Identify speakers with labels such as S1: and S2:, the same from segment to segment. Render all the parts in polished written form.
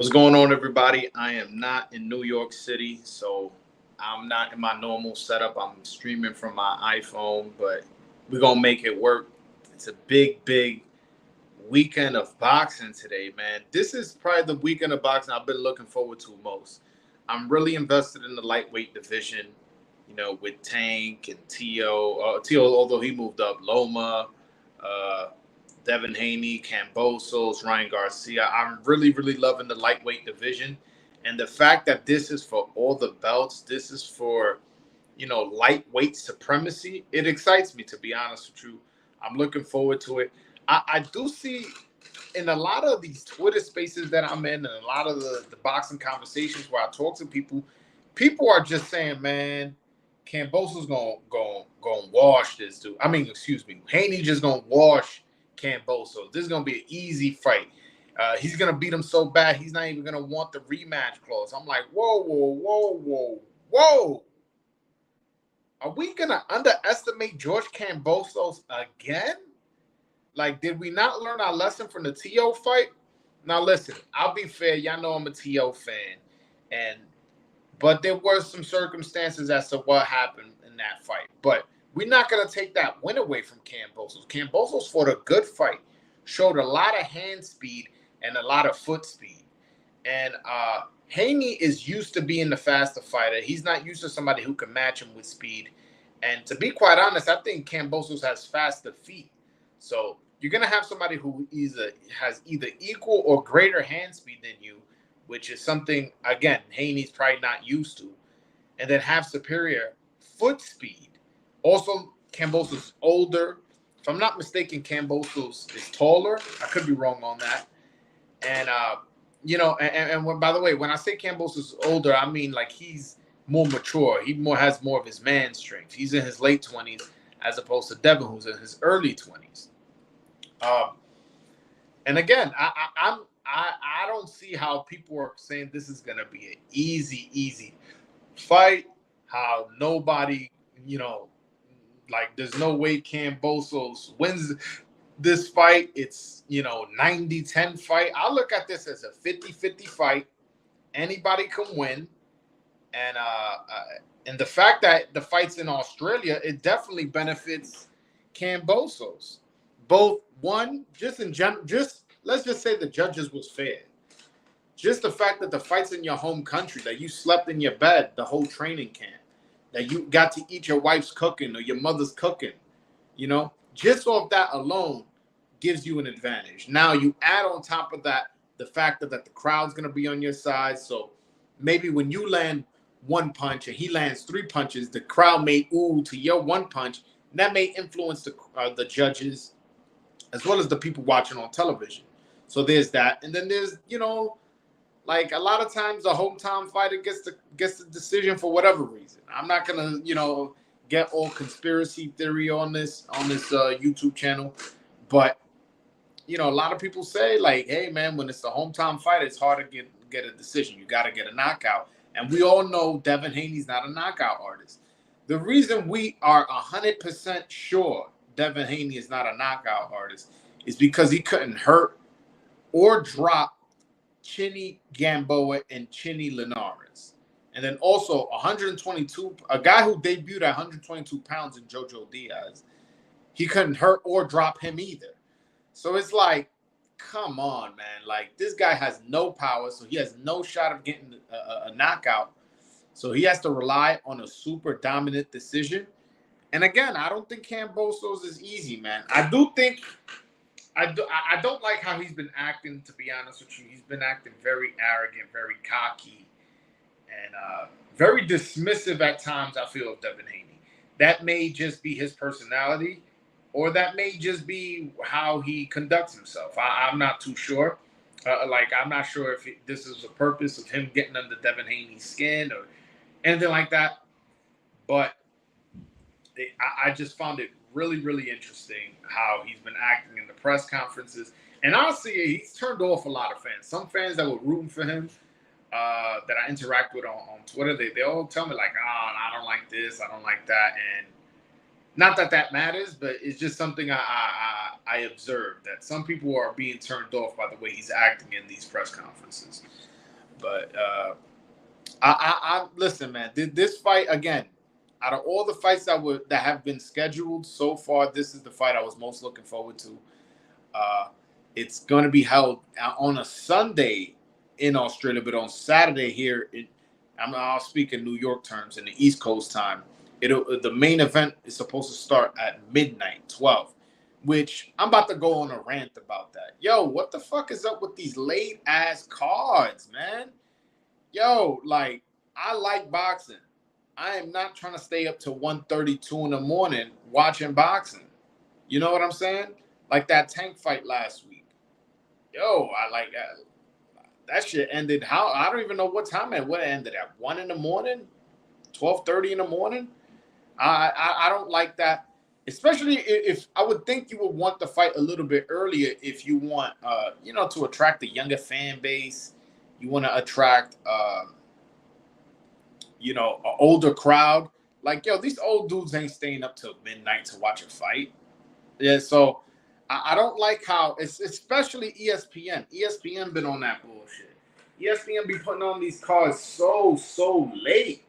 S1: What's going on, everybody? I am not in New York City, so I'm not in my normal setup. I'm streaming from my iPhone, but we're going to make it work. It's a big weekend of boxing today, man. This is probably the weekend of boxing I've been looking forward to most. I'm really invested in the lightweight division, with Tank and Tio. Tio, although he moved up, Loma, uh, Devin Haney, Kambosos, Ryan Garcia. I'm really loving the lightweight division. And the fact that this is for all the belts, this is for, lightweight supremacy, it excites me, to be honest with you. I'm looking forward to it. I do see in a lot of these Twitter spaces that I'm in and a lot of the boxing conversations where I talk to people, people are just saying, man, Cambosos gonna wash this dude. I mean, excuse me, Haney just gonna wash Cambosos. This is gonna be an easy fight. He's gonna beat him so bad he's not even gonna want the rematch clause. I'm like, whoa. Are we gonna underestimate George Cambosos again? Like, did we not learn our lesson from the TO fight? Now, listen, I'll be fair. Y'all know I'm a TO fan, and but there were some circumstances as to what happened in that fight. But we're not gonna take that win away from Kambosos. Kambosos fought a good fight, showed a lot of hand speed and a lot of foot speed. And Haney is used to being the faster fighter. He's not used to somebody who can match him with speed. And to be quite honest, I think Kambosos has faster feet. So you're gonna have somebody who has either equal or greater hand speed than you, which is something again Haney's probably not used to, and then have superior foot speed. Also, Kambosos is older. If I'm not mistaken, Kambosos is taller. I could be wrong on that. And by the way, when I say Kambosos is older, I mean like he's more mature. He has more of his man strength. He's in his late 20s as opposed to Devin, who's in his early 20s. And again, I don't see how people are saying this is gonna be an easy fight. How nobody, like there's no way Kambosos wins this fight. It's 90-10 fight. I look at this as a 50-50 fight. Anybody can win, and the fact that the fight's in Australia, it definitely benefits Kambosos. Both one, just in general, just let's just say the judges was fair. Just the fact that the fight's in your home country, that you slept in your bed the whole training camp, that you got to eat your wife's cooking or your mother's cooking, just off that alone gives you an advantage. Now you add on top of that the fact that the crowd's going to be on your side. So maybe when you land one punch and he lands three punches, the crowd may ooh to your one punch. And that may influence the judges as well as the people watching on television. So there's that. And then there's, like a lot of times the hometown fighter gets the decision for whatever reason. I'm not going to, get all conspiracy theory on this YouTube channel. But, a lot of people say like, hey man, when it's the hometown fight, it's hard to get a decision. You got to get a knockout. And we all know Devin Haney's not a knockout artist. The reason we are 100% sure Devin Haney is not a knockout artist is because he couldn't hurt or drop Chinny Gamboa and Chinny Linares. And then also 122, a guy who debuted at 122 pounds in Jojo Diaz, he couldn't hurt or drop him either. So it's like, come on, man. Like, this guy has no power, so he has no shot of getting a knockout. So he has to rely on a super dominant decision. And again, I don't think Kambosos is easy, man. I don't like how he's been acting, to be honest with you. He's been acting very arrogant, very cocky, and very dismissive at times, I feel, of Devin Haney. That may just be his personality, or that may just be how he conducts himself. I'm not too sure. I'm not sure if this is the purpose of him getting under Devin Haney's skin or anything like that. But I just found it really interesting how he's been acting in the press conferences. And honestly, he's turned off a lot of fans. Some fans that were rooting for him that I interact with on Twitter, they all tell me like, I don't like this, I don't like that. And not that matters, but it's just something I observed, that some people are being turned off by the way he's acting in these press conferences. But I listen, man. This fight again, out of all the fights that have been scheduled so far, this is the fight I was most looking forward to. Uh, it's going to be held on a Sunday in Australia, but on Saturday here, I'll speak in New York terms in the East Coast time. The main event is supposed to start at midnight, 12, which I'm about to go on a rant about that. Yo, what the fuck is up with these late ass cards, man? Yo, like, I like boxing. I am not trying to stay up to 1:32 in the morning watching boxing. You know what I'm saying? Like that Tank fight last week. Yo, I like that shit ended. How I don't even know what time it ended at 1 in the morning, 12:30 in the morning. I don't like that. Especially if I would think you would want the fight a little bit earlier if you want to attract a younger fan base. You want to attract an older crowd. Like, yo, these old dudes ain't staying up till midnight to watch a fight. Yeah, so I don't like how it's especially ESPN. ESPN been on that bullshit. ESPN be putting on these cards so late.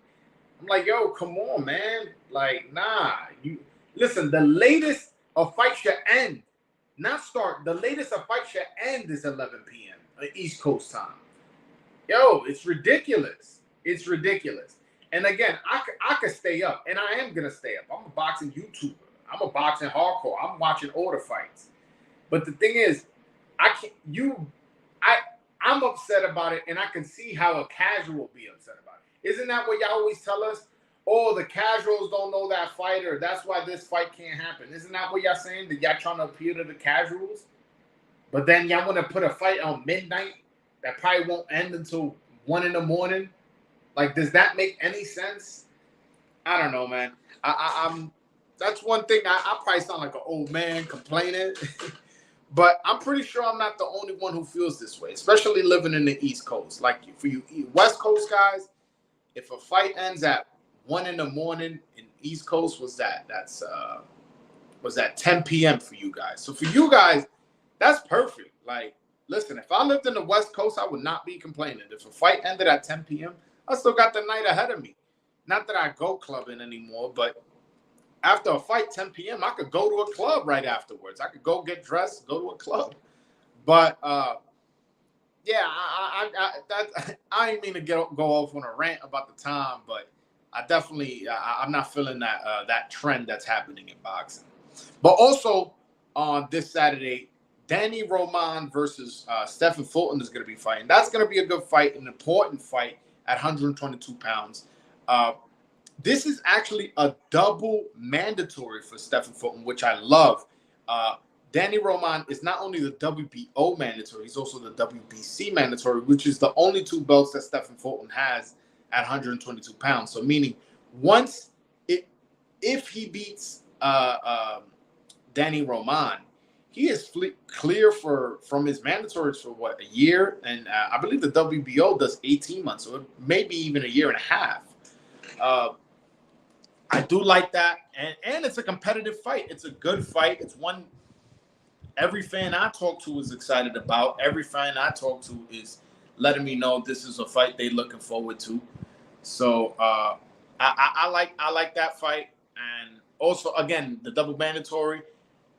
S1: I'm like, yo, come on, man. Like, nah. You listen, the latest a fight should end, not start. The latest a fight should end is 11 p.m. East Coast time. Yo, it's ridiculous. It's ridiculous. And again, I could stay up, and I am gonna stay up. I'm a boxing YouTuber. I'm a boxing hardcore. I'm watching all the fights. But the thing is, I'm upset about it, and I can see how a casual be upset about it. Isn't that what y'all always tell us? Oh, the casuals don't know that fighter. That's why this fight can't happen. Isn't that what y'all saying? That y'all trying to appeal to the casuals? But then y'all want to put a fight on midnight that probably won't end until 1 in the morning. Like, does that make any sense? I don't know, man. I'm. That's one thing. I probably sound like an old man complaining, but I'm pretty sure I'm not the only one who feels this way, especially living in the East Coast. Like, for you West Coast guys, if a fight ends at 1 in the morning in East Coast, was that 10 p.m. for you guys? So for you guys, that's perfect. Like, listen, if I lived in the West Coast, I would not be complaining. If a fight ended at 10 p.m., I still got the night ahead of me. Not that I go clubbing anymore, but after a fight, 10 p.m., I could go to a club right afterwards. I could go get dressed, go to a club. But yeah, I ain't mean to go off on a rant about the time, but I'm not feeling that trend that's happening in boxing. But also on this Saturday, Danny Roman versus Stephen Fulton is going to be fighting. That's going to be a good fight, an important fight at 122 pounds. This is actually a double mandatory for Stephen Fulton, which I love. Danny Roman is not only the WBO mandatory, he's also the WBC mandatory, which is the only two belts that Stephen Fulton has at 122 pounds. So meaning if he beats Danny Roman, he is clear from his mandatories for a year, and I believe the WBO does 18 months, so it may be even a year and a half. I do like that, and it's a competitive fight. It's a good fight. It's one every fan I talk to is excited about. Every fan I talk to is letting me know this is a fight they're looking forward to. So I like that fight, and also again the double mandatory.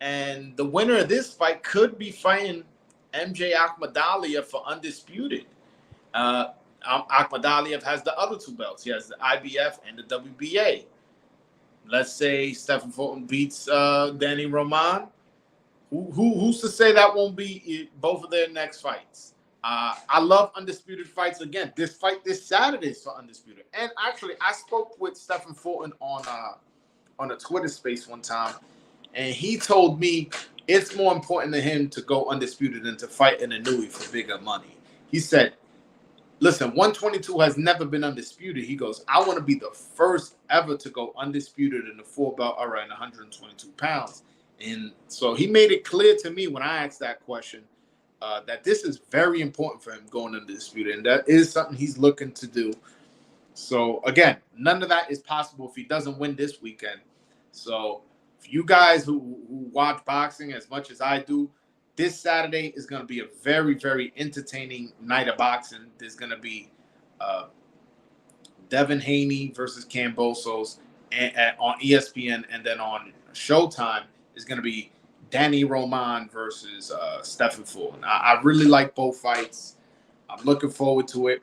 S1: And the winner of this fight could be fighting MJ Akhmadaliev for undisputed. Akhmadaliev has the other two belts. He has the IBF and the WBA. Let's say Stephen Fulton beats Danny Roman. Who's to say that won't be both of their next fights? I love undisputed fights. Again, this fight this Saturday is for undisputed. And actually, I spoke with Stephen Fulton on a Twitter space one time, and he told me it's more important to him to go undisputed than to fight in a Nui for bigger money. He said, listen, 122 has never been undisputed. He goes, I want to be the first ever to go undisputed in the four belt era in 122 pounds. And so he made it clear to me when I asked that question that this is very important for him going undisputed. And that is something he's looking to do. So, again, none of that is possible if he doesn't win this weekend. So, for you guys who watch boxing as much as I do, this Saturday is going to be a very, very entertaining night of boxing. There's going to be Devin Haney versus Kambosos on ESPN, and then on Showtime is going to be Danny Roman versus Stephen Fulton. I really like both fights. I'm looking forward to it.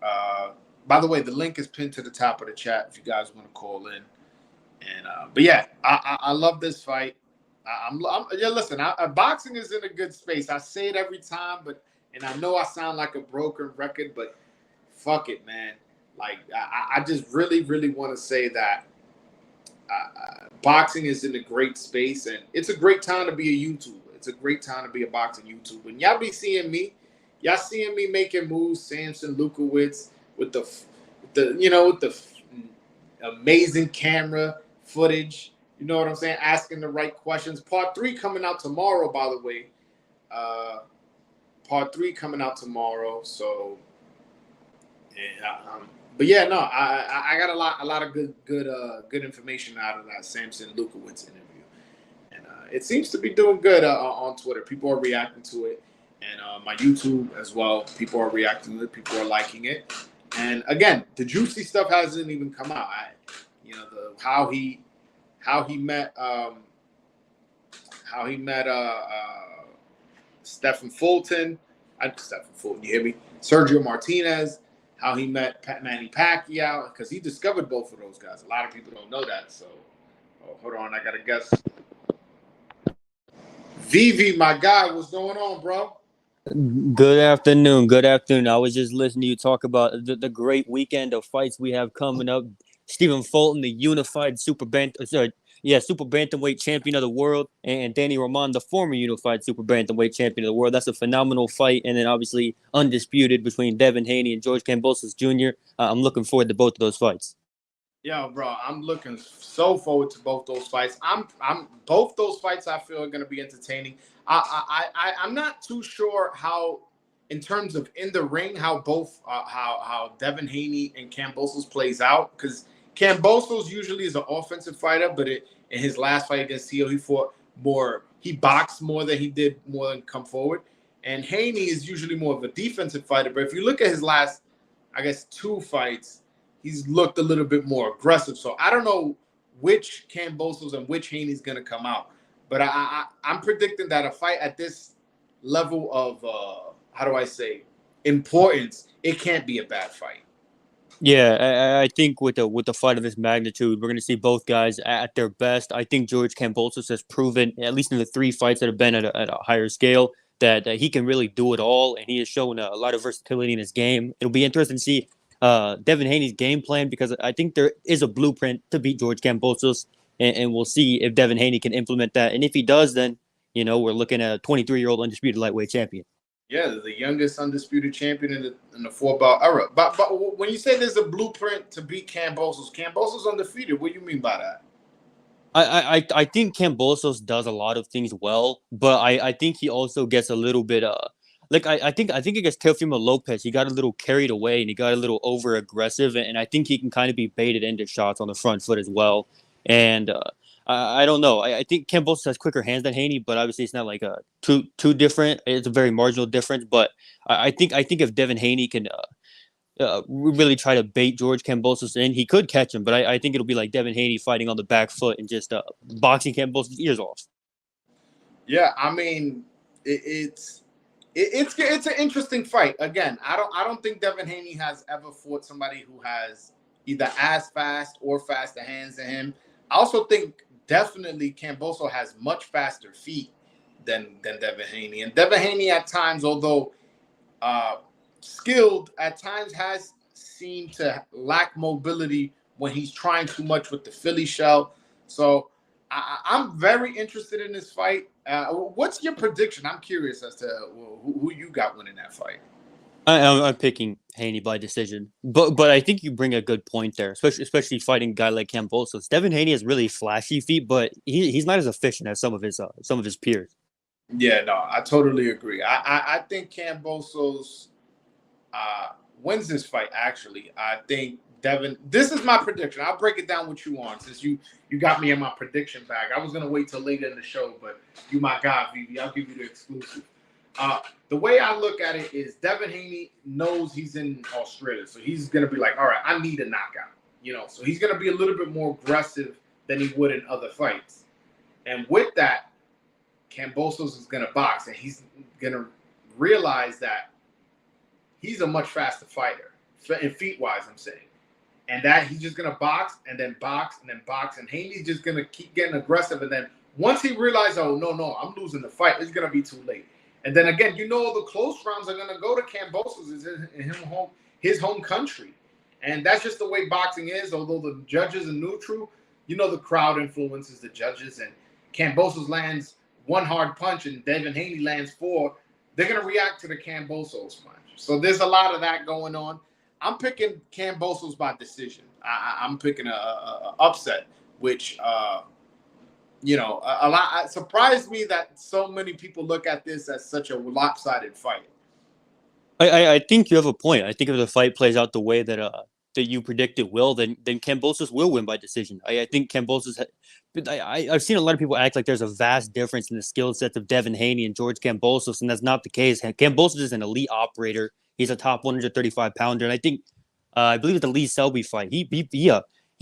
S1: By the way, the link is pinned to the top of the chat if you guys want to call in. And but yeah, I love this fight. Listen, boxing is in a good space. I say it every time, and I know I sound like a broken record, but fuck it, man. Like I just really, really want to say that boxing is in a great space, and it's a great time to be a YouTuber. It's a great time to be a boxing YouTuber. And y'all be seeing me, making moves, Samson Lukowitz with the amazing camera footage. You know what I'm saying? Asking the right questions. Part 3 coming out tomorrow, by the way. Part 3 coming out tomorrow. So, but yeah, no, I got a lot of good information out of that Samson Lukowitz interview, and it seems to be doing good on Twitter. People are reacting to it, and my YouTube as well. People are reacting to it. People are liking it. And again, the juicy stuff hasn't even come out. How he met Stephen Fulton. Stephen Fulton, you hear me? Sergio Martinez. How he met Manny Pacquiao, because he discovered both of those guys. A lot of people don't know that. So, hold on, I gotta guess. Vivi, my guy, what's going on, bro?
S2: Good afternoon. Good afternoon. I was just listening to you talk about the great weekend of fights we have coming up. Stephen Fulton, the unified super bantamweight champion of the world, and Danny Roman, the former unified super bantamweight champion of the world. That's a phenomenal fight, and then obviously undisputed between Devin Haney and George Kambosos Jr. I'm looking forward to both of those fights.
S1: Yeah, bro, I'm looking so forward to both those fights. I'm both those fights I feel are going to be entertaining. I'm not too sure how, in terms of in the ring, how both how Devin Haney and Kambosos plays out, because Kambosos usually is an offensive fighter, but in his last fight against Teal, he boxed more than come forward. And Haney is usually more of a defensive fighter. But if you look at his last, I guess, 2 fights, he's looked a little bit more aggressive. So I don't know which Kambosos and which Haney's going to come out. But I'm predicting that a fight at this level of, importance, it can't be a bad fight.
S2: Yeah, I think with the fight of this magnitude, we're going to see both guys at their best. I think George Kambosos has proven, at least in the 3 fights that have been at a higher scale, that he can really do it all, and he has shown a lot of versatility in his game. It'll be interesting to see Devin Haney's game plan, because I think there is a blueprint to beat George Kambosos, and we'll see if Devin Haney can implement that. And if he does, then we're looking at a 23-year-old undisputed lightweight champion.
S1: Yeah, the youngest undisputed champion in the 4-belt era. But when you say there's a blueprint to beat Kambosos undefeated, what do you mean by that?
S2: I think Kambosos does a lot of things well, but I think he also gets a little bit I think against Teofimo Lopez, he got a little carried away and he got a little over aggressive, and I think he can kind of be baited into shots on the front foot as well. And I don't know. I think Kambosos has quicker hands than Haney, but obviously it's not like too different. It's a very marginal difference. But I think if Devin Haney can really try to bait George Kambosos in, he could catch him. But I think it'll be like Devin Haney fighting on the back foot and just boxing Kambosos' ears off.
S1: Yeah, I mean, it's an interesting fight. Again, I don't think Devin Haney has ever fought somebody who has either as fast or faster hands than him. I also think definitely Kambosos has much faster feet than Devin Haney. And Devin Haney at times, although skilled, at times has seemed to lack mobility when he's trying too much with the Philly shell. So I'm very interested in this fight. What's your prediction? I'm curious as to who you got winning that fight.
S2: I'm picking Haney by decision, but I think you bring a good point there, especially fighting a guy like Kambosos. Devin Haney has really flashy feet, but he's not as efficient as some of his peers.
S1: Yeah, no, I totally agree. I think Kambosos wins this fight. Actually, I think Devin, this is my prediction. I'll break it down with you on since you got me in my prediction bag. I was gonna wait till later in the show, but you my guy, Vivi. I'll give you the exclusive. The way I look at it is Devin Haney knows he's in Australia, so he's gonna be like, all right, I need a knockout, so he's gonna be a little bit more aggressive than he would in other fights. And with that, Kambosos is gonna box, and he's gonna realize that he's a much faster fighter, in feet wise, I'm saying. And that he's just gonna box and then box and then box, and Haney's just gonna keep getting aggressive. And then once he realizes, oh no, I'm losing the fight, it's gonna be too late. And then again, the close rounds are gonna go to Kambosos, his home country, and that's just the way boxing is. Although the judges are neutral, the crowd influences the judges, and Kambosos lands one hard punch and Devin Haney lands four. They're gonna react to the Kambosos punch. So there's a lot of that going on. I'm picking Kambosos by decision. I'm picking a upset, which a lot. It surprised me that so many people look at this as such a lopsided fight.
S2: I think you have a point. I think if the fight plays out the way that you predict it will, then Kambosos will win by decision. I think Kambosos. I've seen a lot of people act like there's a vast difference in the skill sets of Devin Haney and George Kambosos, and that's not the case. Kambosos is an elite operator. He's a top 135 pounder, and I think I believe it's the Lee Selby fight. He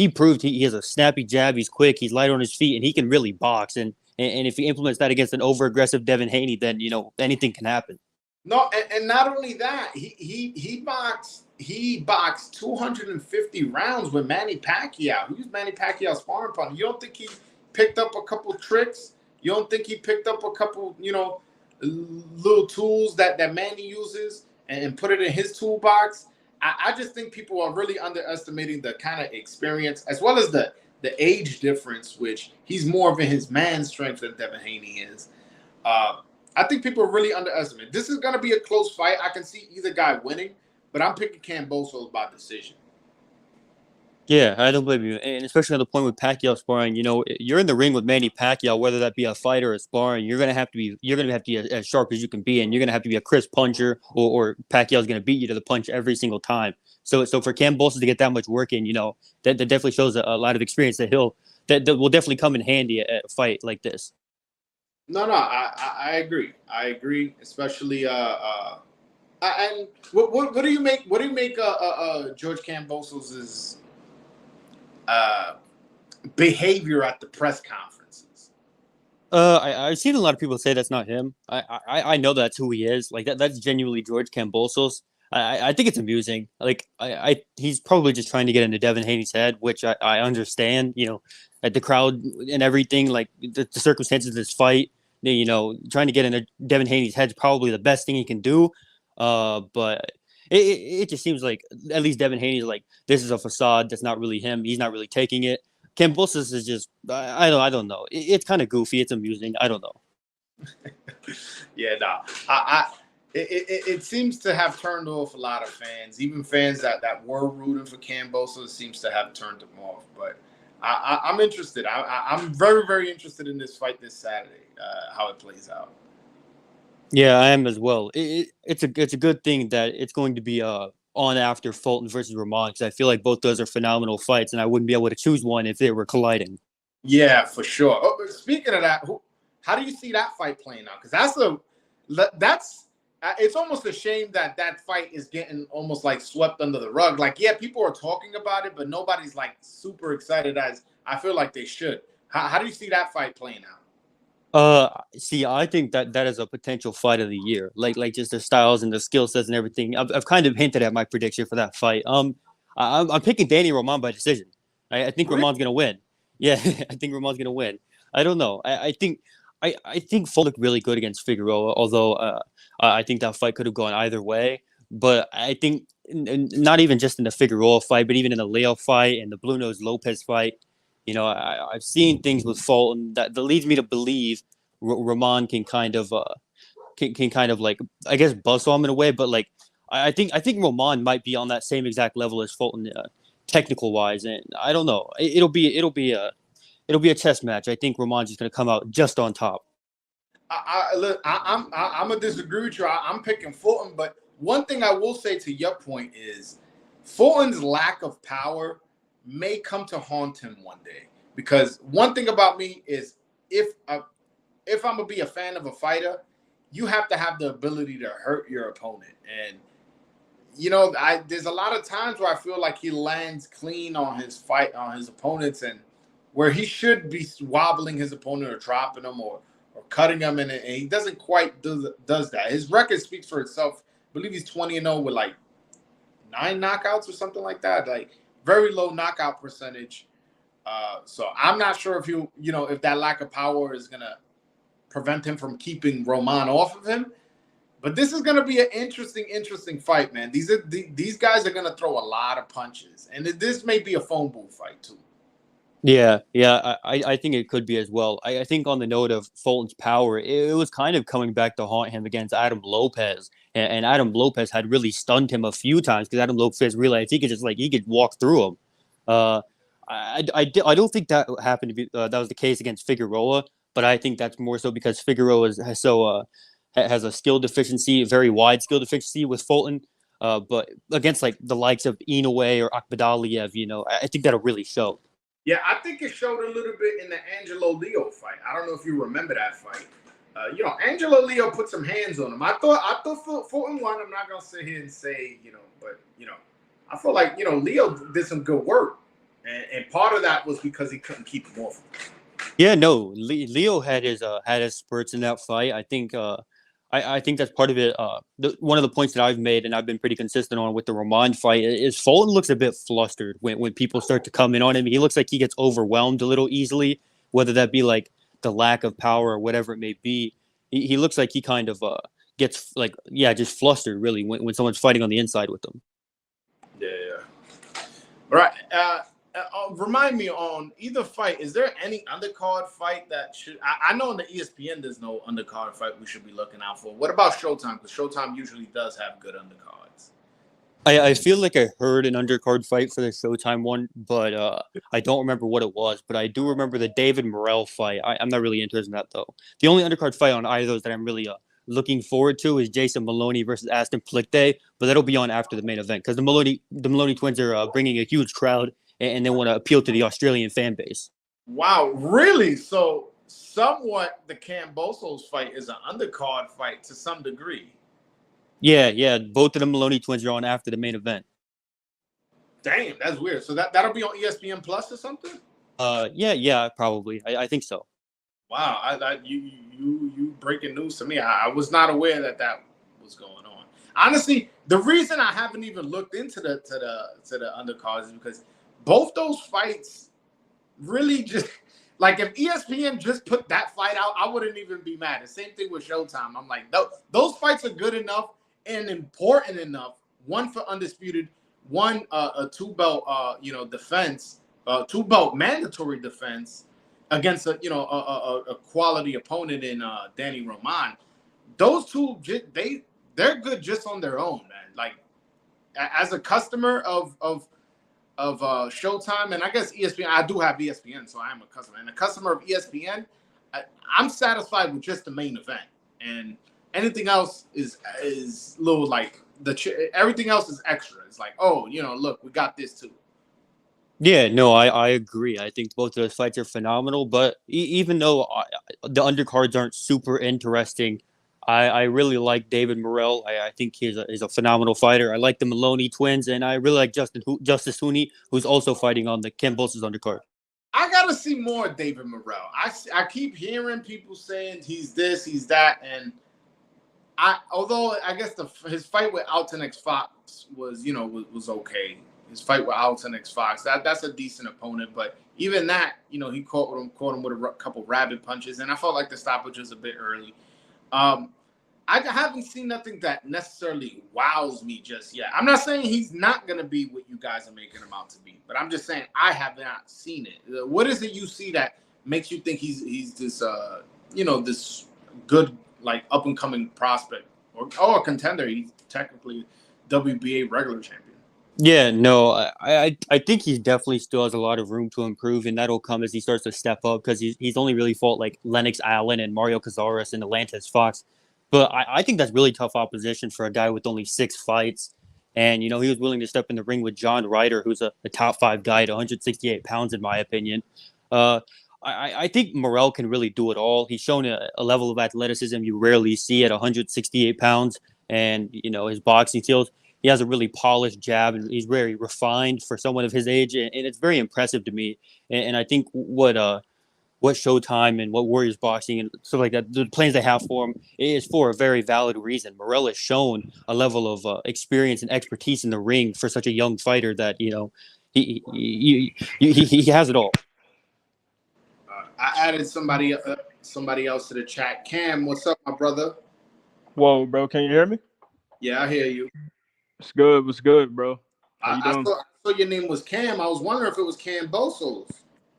S2: proved he has a snappy jab. He's quick. He's light on his feet, and he can really box. And if he implements that against an over aggressive Devin Haney, then anything can happen.
S1: No, and not only that, he boxed 250 rounds with Manny Pacquiao. Who's Manny Pacquiao's sparring partner? You don't think he picked up a couple tricks? You don't think he picked up a couple, little tools that Manny uses and put it in his toolbox? I just think people are really underestimating the kind of experience as well as the age difference, which he's more of in his man strength than Devin Haney is. I think people are really underestimating. This is going to be a close fight. I can see either guy winning, but I'm picking Kambosos by decision.
S2: Yeah, I don't blame you, and especially on the point with Pacquiao sparring. You're in the ring with Manny Pacquiao, whether that be a fight or a sparring. You're gonna have to be as sharp as you can be, and you're gonna have to be a crisp puncher, or Pacquiao's gonna beat you to the punch every single time. So for Kambosos to get that much work in, that definitely shows a lot of experience that that will definitely come in handy at a fight like this.
S1: No, I agree. I agree, especially and what do you make? What do you make? George Kambosos' behavior at the press conferences?
S2: I've seen a lot of people say that's not him. I know that's who he is. Like that's genuinely George Kambosos. I think it's amusing. Like he's probably just trying to get into Devin Haney's head, which I understand. At the crowd and everything, like the circumstances of this fight. Trying to get into Devin Haney's head is probably the best thing he can do. But it just seems like at least Devin Haney's like, this is a facade. That's not really him. He's not really taking it. Kambosos is just I don't know. It's kind of goofy. It's amusing. I don't know.
S1: Yeah, no. It seems to have turned off a lot of fans, even fans that were rooting for Kambosos seems to have turned them off. But I'm interested. I'm very, very interested in this fight this Saturday. How it plays out.
S2: Yeah, I am as well. It's a good thing that it's going to be on after Fulton versus Ramon, because I feel like both those are phenomenal fights, and I wouldn't be able to choose one if they were colliding.
S1: Yeah, for sure. Oh, speaking of that, how do you see that fight playing out? Because it's almost a shame that fight is getting almost like swept under the rug. Like, yeah, people are talking about it, but nobody's like super excited as I feel like they should. How do you see that fight playing out?
S2: See, I think that is a potential fight of the year. Like just the styles and the skill sets and everything. I've kind of hinted at my prediction for that fight. I'm picking Danny Roman by decision. I think
S1: Really?
S2: Roman's gonna win. Yeah, I think Roman's gonna win. I don't know. I think Fulton looked really good against Figueroa, although I think that fight could have gone either way. But I think not even just in the Figueroa fight, but even in the Leo fight and the Blue Nose Lopez fight. I've seen things with Fulton that leads me to believe Roman can kind of like, I guess, bust on him in a way, but like I think Roman might be on that same exact level as Fulton, technical wise, and I don't know. It'll be a chess match. I think Roman's just gonna come out just on top.
S1: I'm gonna disagree with you. I'm picking Fulton, but one thing I will say to your point is Fulton's lack of power may come to haunt him one day. Because one thing about me is if uh, if I'm gonna be a fan of a fighter, you have to have the ability to hurt your opponent. And there's a lot of times where I feel like he lands clean on his opponents, and where he should be wobbling his opponent or dropping him or cutting him, and he doesn't quite does that. His record speaks for itself. I believe he's 20-0 with like 9 knockouts or something like that. Like very low knockout percentage. So I'm not sure if if that lack of power is gonna prevent him from keeping Roman off of him. But this is going to be an interesting fight, man. These guys are going to throw a lot of punches, and this may be a phone booth fight too.
S2: Yeah. I think it could be as well. I think on the note of Fulton's power, it was kind of coming back to haunt him against Adam Lopez, and Adam Lopez had really stunned him a few times because Adam Lopez realized he could walk through him. Uh, I don't think that happened to be that was the case against Figueroa, but I think that's more so because Figueroa has a skill deficiency, a very wide skill deficiency with Fulton. But against like the likes of Inoue or Akhmadaliev, I think that'll really show.
S1: Yeah, I think it showed a little bit in the Angelo Leo fight. I don't know if you remember that fight. Angelo Leo put some hands on him. I thought Fulton won. I'm not gonna sit here and say, but I feel like Leo did some good work, and part of that was because he couldn't keep him off.
S2: Yeah, no, Leo had his spurts in that fight. I think that's part of it. One of the points that I've made and I've been pretty consistent on with the Roman fight is Fulton looks a bit flustered when people start to come in on him. He looks like he gets overwhelmed a little easily, whether that be like the lack of power or whatever it may be. He looks like he kind of gets like just flustered really when someone's fighting on the inside with him.
S1: Yeah. All right. Remind me on either fight, is there any undercard fight that should I know in the ESPN there's no undercard fight we should be looking out for. What about Showtime? Because Showtime usually does have good undercards.
S2: I feel like I heard an undercard fight for the Showtime one, but I don't remember what it was. But I do remember the David Morrell fight. I'm not really interested in that though. The only undercard fight on either of those that I'm really looking forward to is Jason Maloney versus Aston Plichte, but that'll be on after the main event because the Maloney twins are bringing a huge crowd and they want to appeal to the Australian fan base.
S1: Wow, really? So somewhat the Kambosos fight is an undercard fight to some degree.
S2: Yeah. Both of the Maloney twins are on after the main event.
S1: Damn, that's weird. So that'll be on ESPN Plus or something?
S2: Yeah, probably. I think so.
S1: Wow, you breaking news to me. I was not aware that was going on. Honestly, the reason I haven't even looked into the undercards is because both those fights really just like if ESPN just put that fight out, I wouldn't even be mad. The same thing with Showtime. I'm like, those fights are good enough and important enough. One for undisputed, one a 2-belt defense, 2-belt mandatory defense against a quality opponent in Danny Roman. Those two they're good just on their own, man. Like as a customer of Showtime, and I guess ESPN. I do have ESPN, so I am a customer. And a customer of ESPN, I'm satisfied with just the main event, and anything else is little like everything else is extra. It's like, oh, look, we got this too.
S2: Yeah, no, I agree. I think both of those fights are phenomenal, but even though the undercards aren't super interesting, I really like David Morrell. I think he's a phenomenal fighter. I like the Maloney twins, and I really like Justice Hooney, who's also fighting on the Kambosos undercard.
S1: I gotta see more of David Morrell. I keep hearing people saying he's this, he's that, and although I guess his fight with Alton X Fox was okay. His fight with Alton X Fox, that's a decent opponent, but even that, he caught him with a couple rabbit punches, and I felt like the stoppage was a bit early. I haven't seen nothing that necessarily wows me just yet. I'm not saying he's not going to be what you guys are making him out to be, but I'm just saying I have not seen it. What is it you see that makes you think he's this, this good, like, up-and-coming prospect or a contender? He's technically WBA regular champion.
S2: Yeah, no, I think he definitely still has a lot of room to improve, and that'll come as he starts to step up because he's only really fought like Lennox Allen and Mario Cazares and Atlantis Fox. But I think that's really tough opposition for a guy with only 6 fights. And he was willing to step in the ring with John Ryder, who's a top 5 guy at 168 pounds, in my opinion. Uh, I think Morrell can really do it all. He's shown a level of athleticism you rarely see at 168 pounds, and his boxing skills. He has a really polished jab, and he's very refined for someone of his age, and it's very impressive to me. And I think what Showtime and what Warriors Boxing and stuff like that, the plans they have for him is for a very valid reason. Morrell has shown a level of experience and expertise in the ring for such a young fighter that he has it all.
S1: I added somebody else to the chat. Cam, what's up, my brother?
S3: Whoa, bro, can you hear me?
S1: Yeah, I hear you.
S3: What's good? What's good, bro? How you
S1: I
S3: doing?
S1: saw your name was Cam. I was wondering if it was Kambosos.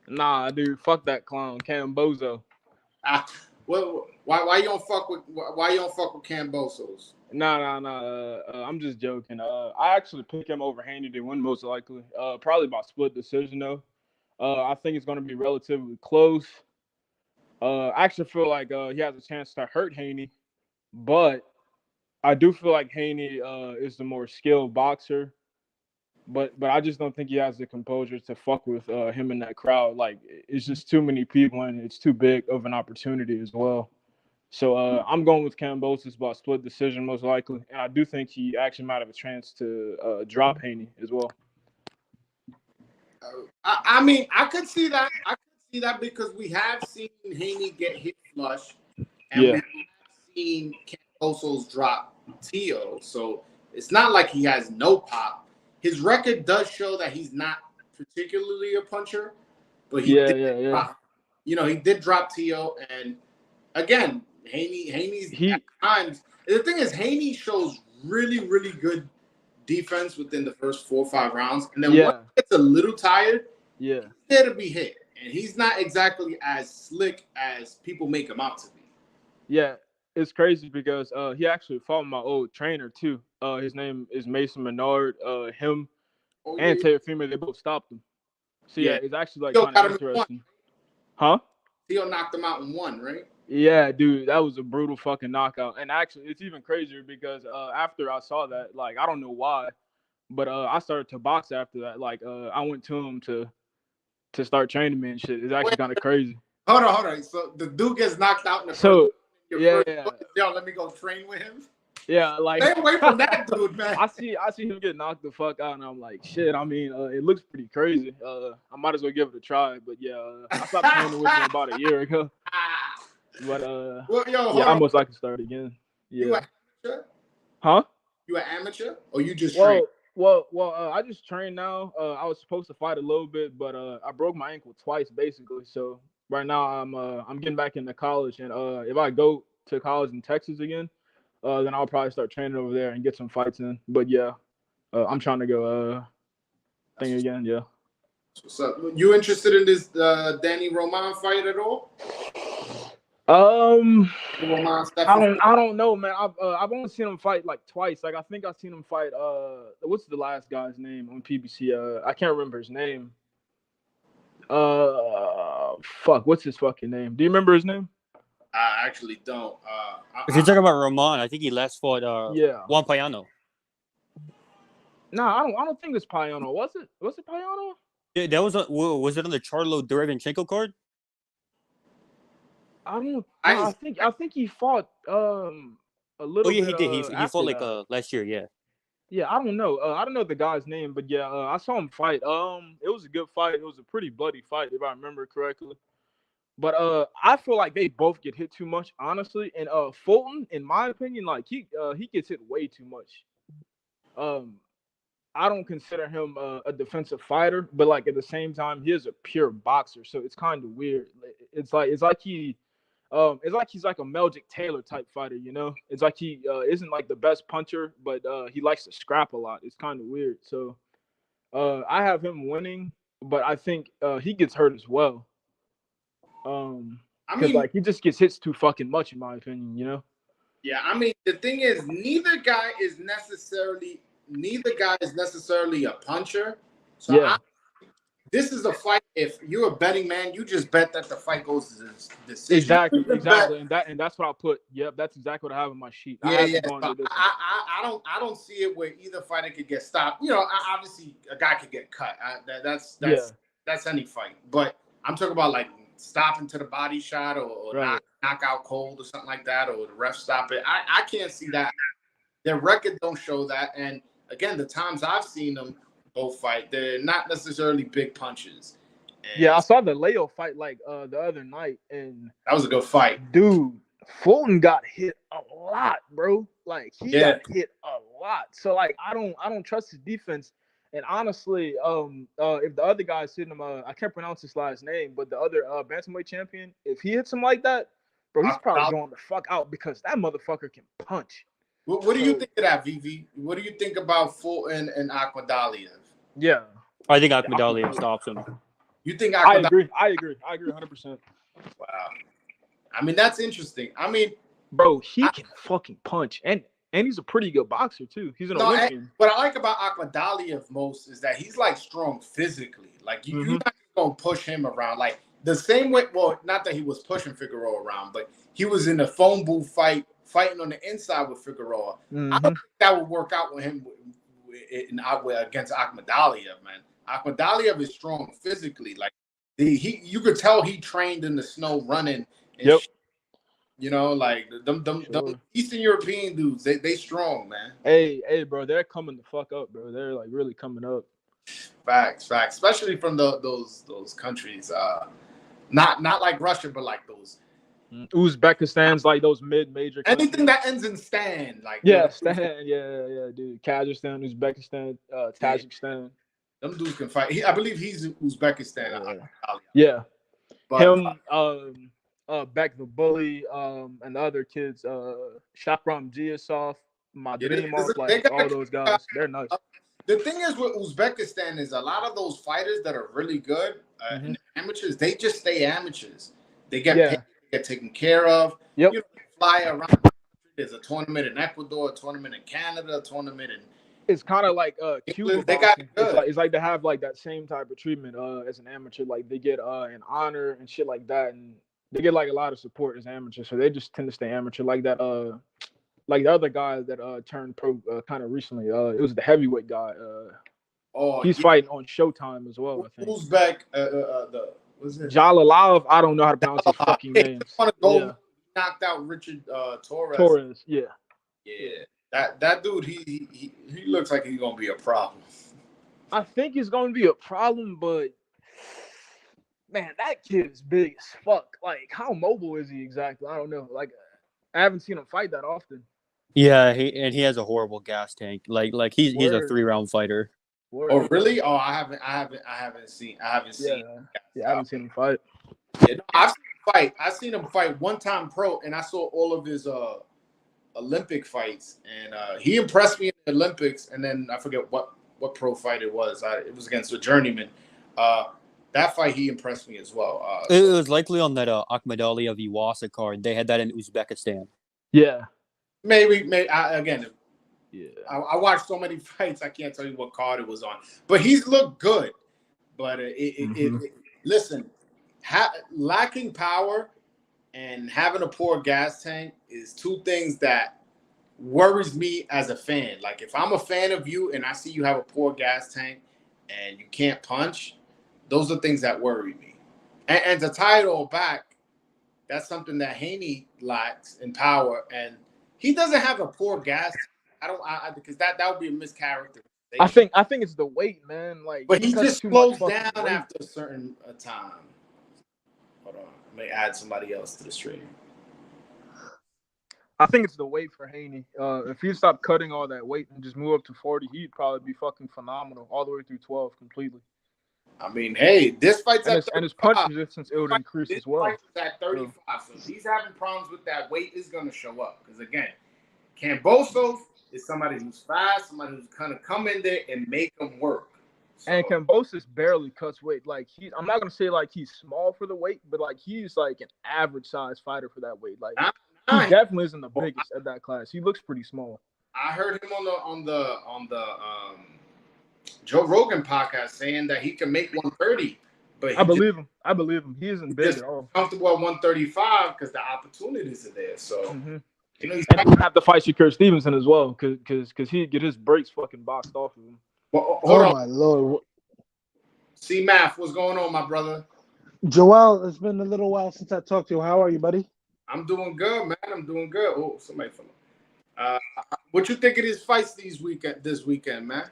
S3: Nah, dude, fuck that clown, Kambosos.
S1: Well, why you don't fuck with Kambosos?
S3: Nah. I'm just joking. I actually pick him over Haney to win most likely. Probably by split decision though. I think it's gonna be relatively close. I actually feel like he has a chance to hurt Haney, but I do feel like Haney is the more skilled boxer. But I just don't think he has the composure to fuck with him in that crowd. Like, it's just too many people and it's too big of an opportunity as well. So I'm going with Kambosos by split decision most likely, and I do think he actually might have a chance to drop Haney as well.
S1: I mean, I could see that. I could see that because we have seen Haney get hit flush, and we have seen Kambosos drop Tio. So it's not like he has no pop. His record does show that he's not particularly a puncher, but he did drop, he did drop Tio, and again, Haney's at times. The thing is, Haney shows really, really good defense within the first 4 or 5 rounds, and then once he gets a little tired, he's there to be hit, and he's not exactly as slick as people make him out to be.
S3: Yeah, it's crazy because he actually fought my old trainer too. His name is Mason Menard. Him and Teofimo, they both stopped him. So yeah, it's actually like kind of interesting. Huh?
S1: Theo knocked him out in 1, right?
S3: Yeah, dude, that was a brutal fucking knockout. And actually, it's even crazier because after I saw that, like, I don't know why, but I started to box after that. Like, I went to him to start training me and shit. It's actually kind of crazy.
S1: Hold on. So the dude gets knocked out in the
S3: first.
S1: Yo, let me go train with him.
S3: Yeah, like,
S1: stay away from that dude, man.
S3: I see him get knocked the fuck out, and I'm like, shit. I mean, it looks pretty crazy. I might as well give it a try. But yeah, I stopped training with him about a year ago. But I most likely start again. Yeah.
S1: You an amateur?
S3: Huh?
S1: You an amateur or you just train?
S3: Well, I just train now. I was supposed to fight a little bit, but I broke my ankle twice basically. So right now I'm getting back into college, and if I go to college in Texas again, then I'll probably start training over there and get some fights in. But yeah, I'm trying to go thing again. Yeah.
S1: What's up? You interested in this Danny Roman fight at all?
S3: I don't know, man. I've only seen him fight like twice. Like, I think I've seen him fight what's the last guy's name on PBC? I can't remember his name. What's his fucking name? Do you remember his name?
S1: I actually don't.
S2: If you're talking about Roman, I think he last fought Juan Payano.
S3: No, I don't think it's Payano. Was it Payano?
S2: Yeah, that was it on the Charlo Derevyanchenko card?
S3: I think he fought a little.
S2: Oh yeah,
S3: bit,
S2: he did. He fought like last year. Yeah.
S3: Yeah, I don't know. I don't know the guy's name, but yeah, I saw him fight. It was a good fight. It was a pretty bloody fight, if I remember correctly. But I feel like they both get hit too much, honestly. And Fulton, in my opinion, like he gets hit way too much. I don't consider him a defensive fighter, but like at the same time, he is a pure boxer. So it's kind of weird. It's like he's like a Meldick Taylor type fighter, you know? It's like he isn't like the best puncher, but he likes to scrap a lot. It's kind of weird. So I have him winning, but I think he gets hurt as well. I mean, like, he just gets hit too fucking much, in my opinion, you know?
S1: Yeah, I mean, the thing is, neither guy is necessarily a puncher. So yeah. this is a fight. If you're a betting man, you just bet that the fight goes to this decision.
S3: Exactly,
S1: You bet-
S3: and that's what I put. Yep, that's exactly what I have in my sheet. I
S1: Yeah,
S3: have
S1: yeah.
S3: it going
S1: So
S3: to this.
S1: I don't see it where either fighter could get stopped. You know, obviously a guy could get cut.
S3: Yeah.
S1: That's any fight. But I'm talking about like stopping to the body shot or
S3: Right.
S1: knock out cold or something like that, or the ref stop it. I can't see that. Their record don't show that. And again, the times I've seen them both fight, they're not necessarily big punches. And
S3: Yeah, I saw the Leo fight like the other night, and
S1: that was a good fight.
S3: dude, Fulton got hit a lot, bro. Like he
S1: Yeah.
S3: got hit a lot. So like I don't trust his defense. And honestly, if the other guy's hitting him, I can't pronounce his last name, but the other bantamweight champion, if he hits him like that, bro, he's probably going the fuck out because that motherfucker can punch.
S1: What do you think of that, VV? What do you think about Fulton and Akhmadaliev?
S3: Yeah,
S2: I think Akhmadaliev stops him.
S1: You think
S3: I
S1: Akhmadaliev?
S3: agree 100%.
S1: Wow. I mean, that's interesting. I mean,
S3: bro, he can fucking punch, and he's a pretty good boxer too. He's an Olympian.
S1: What I like about Akhmadaliev most is that he's like strong physically. Like you're not gonna push him around like the same way. Well, not that he was pushing Figueroa around, but he was in a phone booth fighting on the inside with Figueroa. I don't think that would work out with him against Akhmadaliev, man. Akhmadaliev is strong physically. Like you could tell he trained in the snow running. And
S3: Yep.
S1: You know, like them Eastern European dudes, they strong, man.
S3: Hey, bro, they're coming the fuck up, bro. They're like really coming up.
S1: Facts, especially from those countries. Not like Russia, but like those
S3: Uzbekistan's like those mid-major countries.
S1: Anything that ends in Stan, like
S3: Stan, yeah, dude. Kazakhstan, Uzbekistan, Tajikistan.
S1: Them dudes can fight. I believe he's Uzbekistan.
S3: Yeah.
S1: But,
S3: him, Beck the Bully, and the other kids, Shakram Giasov, Madrimov, like all those guys, they're nice.
S1: The thing is with Uzbekistan is a lot of those fighters that are really good and amateurs, they just stay amateurs. They get paid, they get taken care of.
S3: Yep.
S1: You know, fly around. There's a tournament in Ecuador, a tournament in Canada, a tournament in.
S3: It's kind of like Cuba.
S1: They got it good.
S3: It's like they have like that same type of treatment as an amateur. Like they get an honor and shit like that, and they get like a lot of support as amateurs. So they just tend to stay amateur. Like that, like the other guy that turned pro kind of recently. It was the heavyweight guy. He's fighting on Showtime as well. I think.
S1: Uzbek, what's it?
S3: Jalalov. I don't know how to pronounce his fucking name.
S1: Knocked out Richard Torres.
S3: Torres, yeah.
S1: That dude, he looks like he's gonna be a problem.
S3: I think he's gonna be a problem, but man, that kid is big as fuck. Like, how mobile is he exactly? I don't know. Like, I haven't seen him fight that often.
S2: Yeah, he has a horrible gas tank. Like he's a 3-round fighter.
S3: Word.
S1: Oh really? Oh, I haven't seen.
S3: Yeah, I haven't seen him fight.
S1: Yeah, no, I've seen him fight. I seen him fight one time pro, and I saw all of his Olympic fights, and he impressed me in the Olympics. And then I forget what pro fight it was. It was against a journeyman. That fight he impressed me as well.
S2: It was likely on that Akhmadaliev Iwasa card. They had that in Uzbekistan.
S3: Yeah,
S1: maybe. I watched so many fights, I can't tell you what card it was on. But he's looked good. But listen, lacking power and having a poor gas tank is two things that worries me as a fan. Like if I'm a fan of you and I see you have a poor gas tank and you can't punch, those are things that worry me. And to tie it all back, that's something that Haney lacks in power, and he doesn't have a poor gas tank. Because that would be a mischaracterization.
S3: I think it's the weight, man. Like,
S1: but he just slows down after a certain time. Hold on, I may add somebody else to the stream.
S3: I think it's the weight for Haney. If he stopped cutting all that weight and just move up to 40, he'd probably be fucking phenomenal all the way through 12 completely.
S1: I mean, hey, this fight's at 35.
S3: And his punch resistance, it would increase as well.
S1: This fight's at 35, so if he's having problems with that weight, is going to show up. Because, again, Kambosos is somebody who's fast, somebody who's kind of come in there and make them work. So,
S3: and Kambosos barely cuts weight. Like, I'm not going to say, like, he's small for the weight, but, like, he's, like, an average-sized fighter for that weight. Like, he definitely isn't the biggest at that class. He looks pretty small.
S1: I heard him on the Joe Rogan podcast saying that he can make 130, but
S3: I believe him. I believe him. He isn't big
S1: just
S3: at all.
S1: comfortable at 135 because the opportunities are there. So
S3: Mm-hmm.
S1: you know he's
S3: And he would have to fight Shakur Stevenson as well, because he'd get his brakes fucking boxed off of him.
S1: well, hold
S4: Oh
S1: on.
S4: my lord,
S1: See Math, what's going on, my brother?
S4: Joel, it's been a little while since I talked to you. How are you, buddy?
S1: I'm doing good, man. I'm doing good. Oh, somebody from what you think of these fights this weekend, man?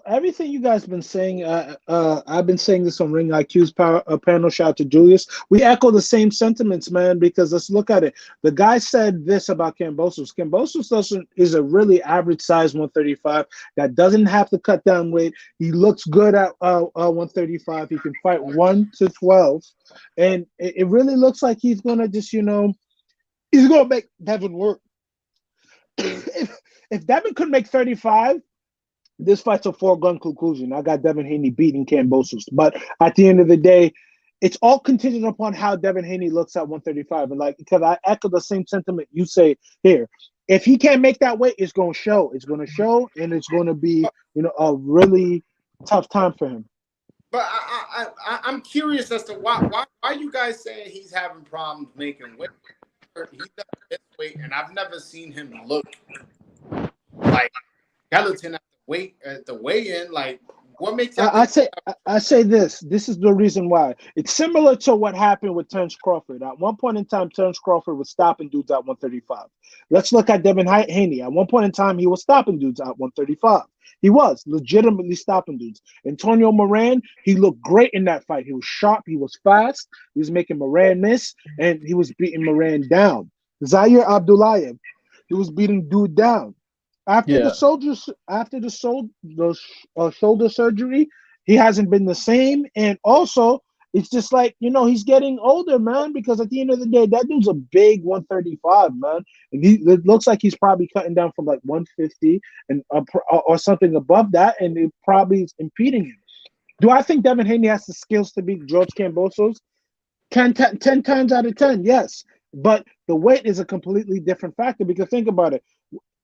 S4: Everything you guys been saying. I've been saying this on Ring IQ's panel. Shout out to Julius. We echo the same sentiments, man. Because let's look at it. The guy said this about Kambosos. Kambosos is a really average size 135 that doesn't have to cut down weight. He looks good at 135. He can fight 1 to 12, and it really looks like he's gonna just he's gonna make Devin work. if Devin could make 35. This fight's a foregone conclusion. I got Devin Haney beating Kambosos. But at the end of the day, it's all contingent upon how Devin Haney looks at 135. And because I echo the same sentiment you say here. If he can't make that weight, it's going to show. It's going to show, and it's going to be, a really tough time for him.
S1: But I'm curious as to why you guys saying he's having problems making weight. He's never hit weight, and I've never seen him look like skeleton at the weigh-in. Like, what makes
S4: I say this. This is the reason why. It's similar to what happened with Terence Crawford. At one point in time, Terence Crawford was stopping dudes at 135. Let's look at Devin Haney. At one point in time, he was stopping dudes at 135. He was legitimately stopping dudes. Antonio Moran, he looked great in that fight. He was sharp. He was fast. He was making Moran miss, and he was beating Moran down. Zaire Abdullayev, he was beating dude down. After the shoulder surgery, he hasn't been the same. And also, it's just like, he's getting older, man, because at the end of the day, that dude's a big 135, man. And it looks like he's probably cutting down from like 150 and or something above that, and it probably is impeding him. Do I think Devin Haney has the skills to beat George Kambosos? 10 times out of 10, yes. But the weight is a completely different factor, because think about it.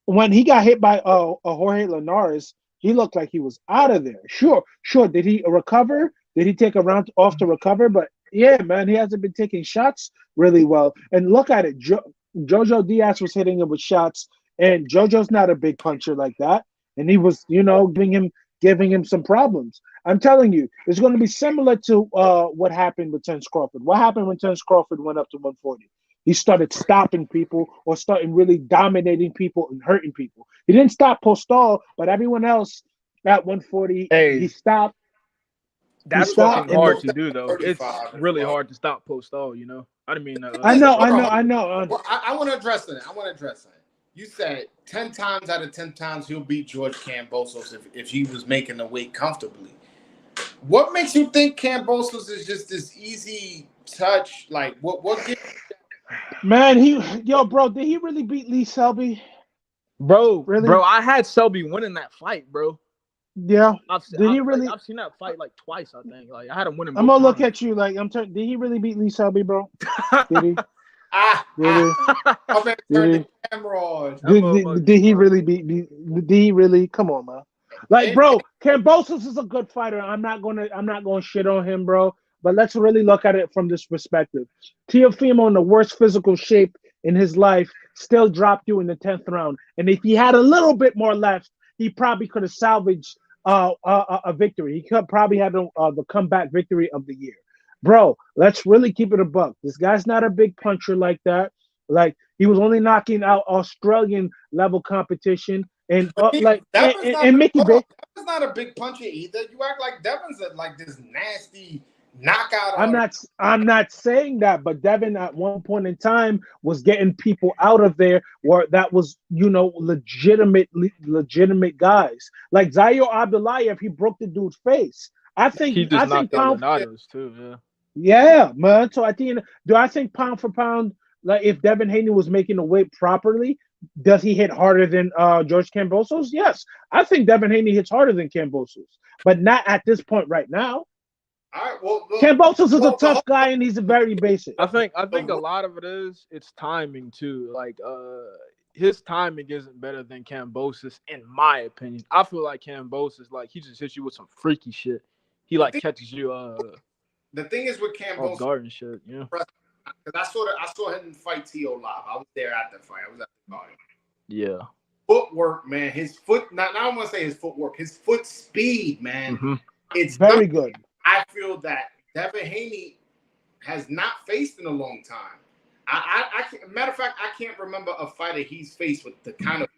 S4: When he got hit by Jorge Linares, he looked like he was out of there. Sure. Did he recover? Did he take a round off to recover? But yeah, man, he hasn't been taking shots really well. And look at it. Jojo Diaz was hitting him with shots, and Jojo's not a big puncher like that. And he was, giving him some problems. I'm telling you, it's going to be similar to what happened with Terence Crawford. What happened when Terence Crawford went up to 140? He started stopping people or starting really dominating people and hurting people. He didn't stop Postal, but everyone else at 140, he stopped.
S3: That's fucking hard to do, though. It's really hard to stop Postal, I didn't mean that.
S4: I know.
S1: Well, I want to address that. You said 10 times out of 10 times he'll beat George Kambosos if he was making the weight comfortably. What makes you think Kambosos is just this easy touch? Like, what gives
S4: Man, bro, did he really beat Lee Selby?
S3: Bro,
S4: really?
S3: Bro, I had Selby winning that fight, bro.
S4: Yeah.
S3: I've seen that fight like twice, I think. Like, I had him winning.
S4: I'm gonna look at you like did he really beat Lee Selby, bro? Did he? Really?
S1: I'm gonna turn the camera on.
S4: Did he really beat? Did he really? Come on, man. Like, bro, Kambosos is a good fighter. I'm not gonna shit on him, bro. But let's really look at it from this perspective. Teofimo, in the worst physical shape in his life, still dropped you in the 10th round. And if he had a little bit more left, he probably could have salvaged a victory. He could probably have the comeback victory of the year. Bro, let's really keep it a buck. This guy's not a big puncher like that. Like, he was only knocking out Australian level competition. And Mickey Big.
S1: Devin's not a big puncher either. You act like Devin's like this nasty knockout.
S4: I'm not saying that, but Devin at one point in time was getting people out of there where that was, legitimate guys. Like Zaire Abdullayev, he broke the dude's face. I think
S3: he just knocked out Renatos too, yeah.
S4: Yeah, man. So do I think pound for pound, like if Devin Haney was making the weight properly, does he hit harder than George Kambosos? Yes. I think Devin Haney hits harder than Kambosos, but not at this point right now.
S1: All right, well,
S4: Kambosos is a tough guy, and he's very basic.
S3: I think a lot of it's timing too. Like his timing isn't better than Kambosos, in my opinion. I feel like Kambosos, like he just hits you with some freaky shit. He like catches you
S1: the thing is with
S3: off
S1: Kambosos,
S3: guard and shit. Yeah.
S1: because I saw him fight T.O. live. I was there at the fight. I was at the party.
S3: Yeah.
S1: Footwork, man. His foot. Not I don't want to say his footwork. His foot speed, man.
S3: Mm-hmm.
S1: It's
S4: very good.
S1: I feel that Devin Haney has not faced in a long time. I matter of fact, I can't remember a fighter he's faced with the kind of.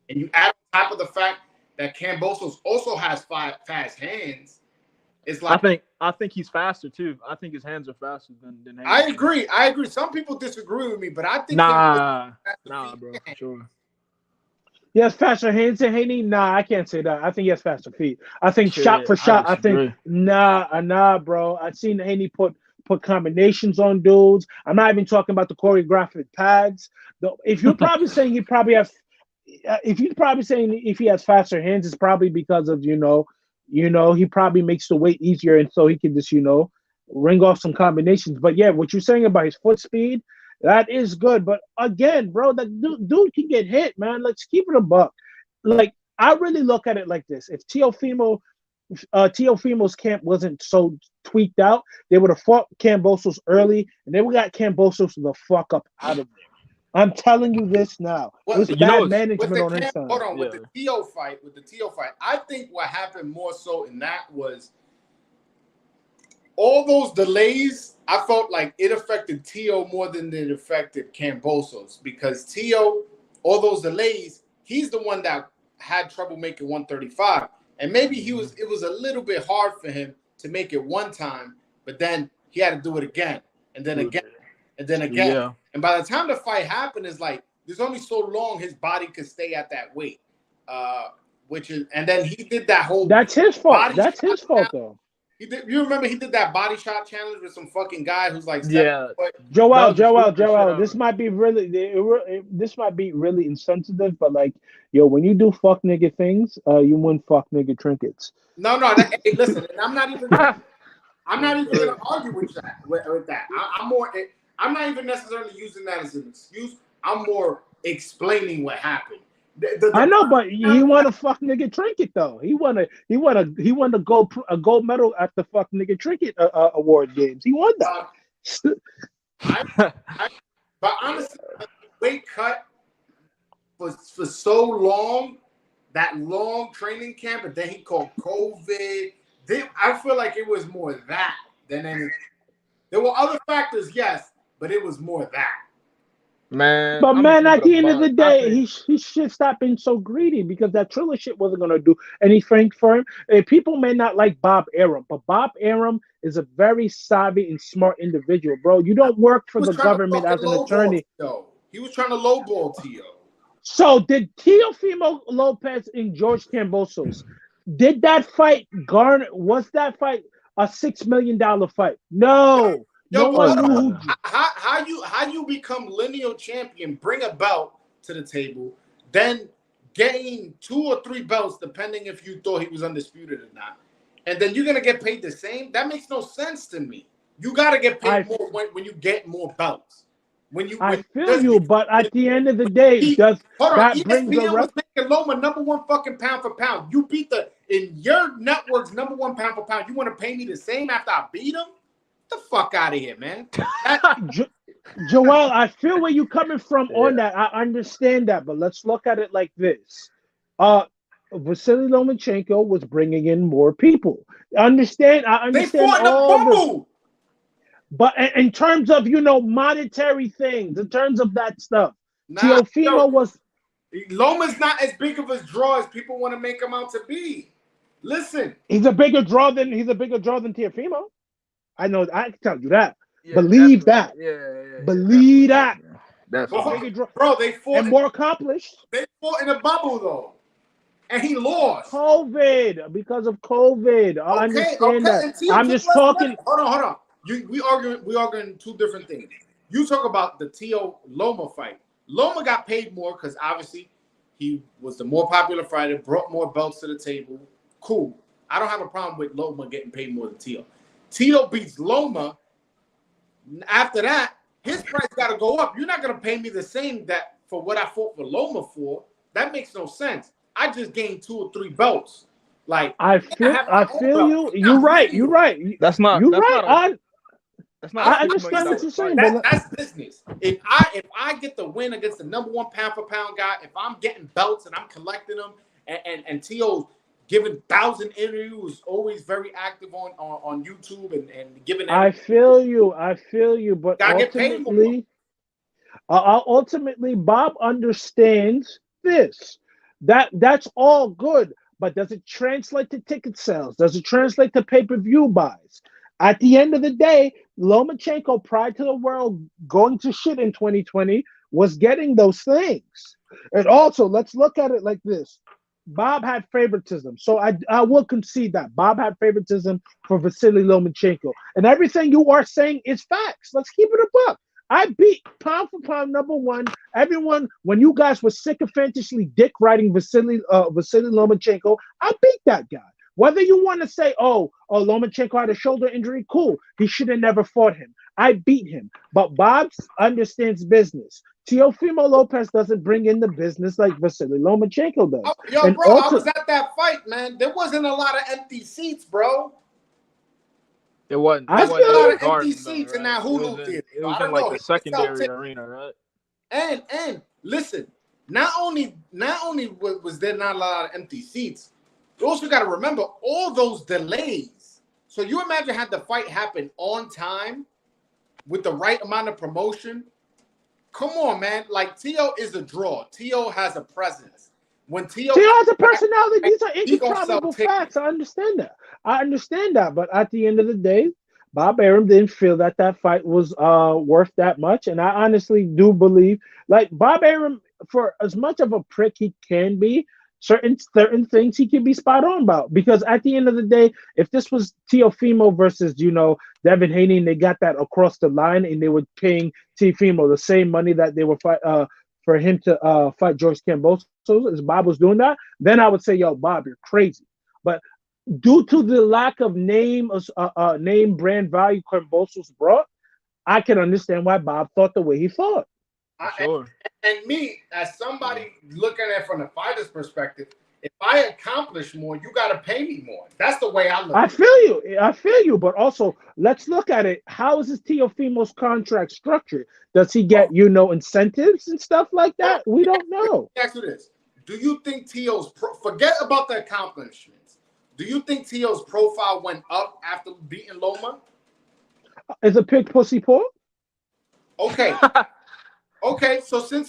S1: And you add on top of the fact that Kambosos also has fast hands. It's like
S3: I think he's faster too. I think his hands are faster than Haney.
S1: I agree. Some people disagree with me, but I think
S3: nah, bro, for sure.
S4: He has faster hands than Haney? Nah, I can't say that. I think he has faster feet. I think shot for shot, I think nah, bro. I've seen Haney put combinations on dudes. I'm not even talking about the choreographic pads. If you're probably saying he probably has, if you're probably saying if he has faster hands, it's probably because of he probably makes the weight easier, and so he can just ring off some combinations. But yeah, what you're saying about his foot speed, that is good. But again, bro, that dude can get hit, man. Let's keep it a buck. Like, I really look at it like this: if Teofimo's camp wasn't so tweaked out, they would have fought Kambosos early, and they would got Kambosos the fuck up out of there. I'm telling you this now. It was bad management on his side.
S1: Hold on, with the Teo fight, I think what happened more so in that was all those delays. I felt like it affected Teo more than it affected Kambosos, because Teo, all those delays, he's the one that had trouble making 135. And maybe it was a little bit hard for him to make it one time, but then he had to do it again, and then again, and then again. Yeah. And by the time the fight happened, it's like there's only so long his body could stay at that weight. And then he did that whole.
S4: That's his fault. That's his fault, though.
S1: You remember he did that body shot challenge with some fucking guy who's like,
S4: Joel. This might be really insensitive, but like, when you do fuck nigga things, you win fuck nigga trinkets.
S1: No. Hey, listen, I'm not even gonna argue with that. I'm not even necessarily using that as an excuse. I'm more explaining what happened.
S4: I know, but he won a fuck nigga trinket though. He won a gold medal at the fuck nigga trinket award games. He won
S1: that. But honestly, the weight cut was for so long, that long training camp, and then he called COVID. I feel like it was more that than anything. There were other factors, yes, but it was more that.
S3: Man,
S4: at the end of the day, he should stop being so greedy, because that Triller shit wasn't gonna do anything for him. People may not like Bob Arum, but Bob Arum is a very savvy and smart individual, bro. You don't work for the government as an attorney.
S1: He was trying to lowball Teo.
S4: So did Teofimo Lopez and George Kambosos? Did that fight was that fight a $6 million fight? No. No one knew.
S1: How you become lineal champion, bring a belt to the table, then gain 2 or 3 belts, depending if you thought he was undisputed or not, and then you're gonna get paid the same? That makes no sense to me. You gotta get paid more when you get more belts.
S4: I feel you, but at the end of the day, ESPN
S1: was making Loma #1 fucking pound for pound. You beat in your network's #1 pound for pound. You want to pay me the same after I beat him? Get the fuck out of here, man.
S4: Joel, I feel where you're coming from on that. I understand that, but let's look at it like this. Vasily Lomachenko was bringing in more people. I understand
S1: they fought in a bubble.
S4: But in terms of, monetary things, in terms of that stuff, Teofimo was...
S1: Loma's not as big of a draw as people want to make him out to be. Listen.
S4: He's a bigger draw than Teofimo. I know, I can tell you that. Yeah, believe that. Believe that.
S3: That's
S1: bro, they fought.
S4: And more accomplished.
S1: They fought in a bubble, though. And he lost.
S4: Because of COVID. I understand that. I'm just talking...
S1: Hold on. We arguing 2 different things. You talk about the Teo Loma fight. Loma got paid more because obviously he was the more popular fighter, brought more belts to the table. Cool. I don't have a problem with Loma getting paid more than Teo. Teo beats Loma. After that, his price got to go up. You're not going to pay me the same that for what I fought for Loma for. That makes no sense. I just gained 2 or 3 belts. Like
S4: I feel you. You're right. You're right.
S3: That's not.
S4: You're
S3: That's
S4: right.
S3: not a. That's not.
S4: I
S3: a $6 million
S4: understand what you're saying,
S3: fight.
S4: but
S1: that's business. If I get the win against the #1 pound for pound guy, if I'm getting belts and I'm collecting them, and T.O. giving 1,000 interviews, always very active on YouTube and giving.
S4: I feel you, but ultimately, Bob understands this. That's all good, but does it translate to ticket sales? Does it translate to pay-per-view buys? At the end of the day, Lomachenko, prior to the world going to shit in 2020, was getting those things. And also, let's look at it like this. Bob had favoritism. So I will concede that. Bob had favoritism for Vasily Lomachenko. And everything you are saying is facts. Let's keep it a buck. I beat pound for pound #1. Everyone, when you guys were sycophantously dick riding Vasily Lomachenko, I beat that guy. Whether you want to say, oh, Lomachenko had a shoulder injury, cool. He should have never fought him. I beat him. But Bob understands business. Teofimo Lopez doesn't bring in the business like Vasily Lomachenko does.
S1: Yo,
S4: and
S1: bro, I was at that fight, man. There wasn't a lot of empty seats, bro.
S3: It wasn't.
S1: I
S3: There
S1: wasn't a lot of
S3: garden,
S1: empty seats in
S3: right?
S1: that Hulu theater.
S3: It was in like the secondary arena, right?
S1: And listen, not only was there not a lot of empty seats, you also got to remember all those delays. So you imagine had the fight happen on time with the right amount of promotion. Come on, man. Like, T.O. is a draw. T.O. has a presence. When T.O.
S4: has a personality, these are incontrovertible facts. I understand that. But at the end of the day, Bob Arum didn't feel that fight was worth that much. And I honestly do believe, like, Bob Arum, for as much of a prick he can be, certain things he can be spot on about. Because at the end of the day, if this was Teofimo versus, Devin Haney, and they got that across the line and they were paying Teofimo the same money that they were for him to fight George Kambosos, as Bob was doing that, then I would say, yo, Bob, you're crazy. But due to the lack of name brand value Kambosos brought, I can understand why Bob thought the way he thought.
S3: Sure.
S1: And me, as somebody looking at it from the fighter's perspective, if I accomplish more, you got to pay me more. That's the way I look.
S4: I feel you. But also, let's look at it. How is this Teofimo's contract structured? Does he get, incentives and stuff like that? We don't know.
S1: Ask you this: do you think T.O.'s forget about the accomplishments? Do you think T.O.'s profile went up after beating Loma?
S4: Is a pig pussy poor?
S1: Okay. Okay, so since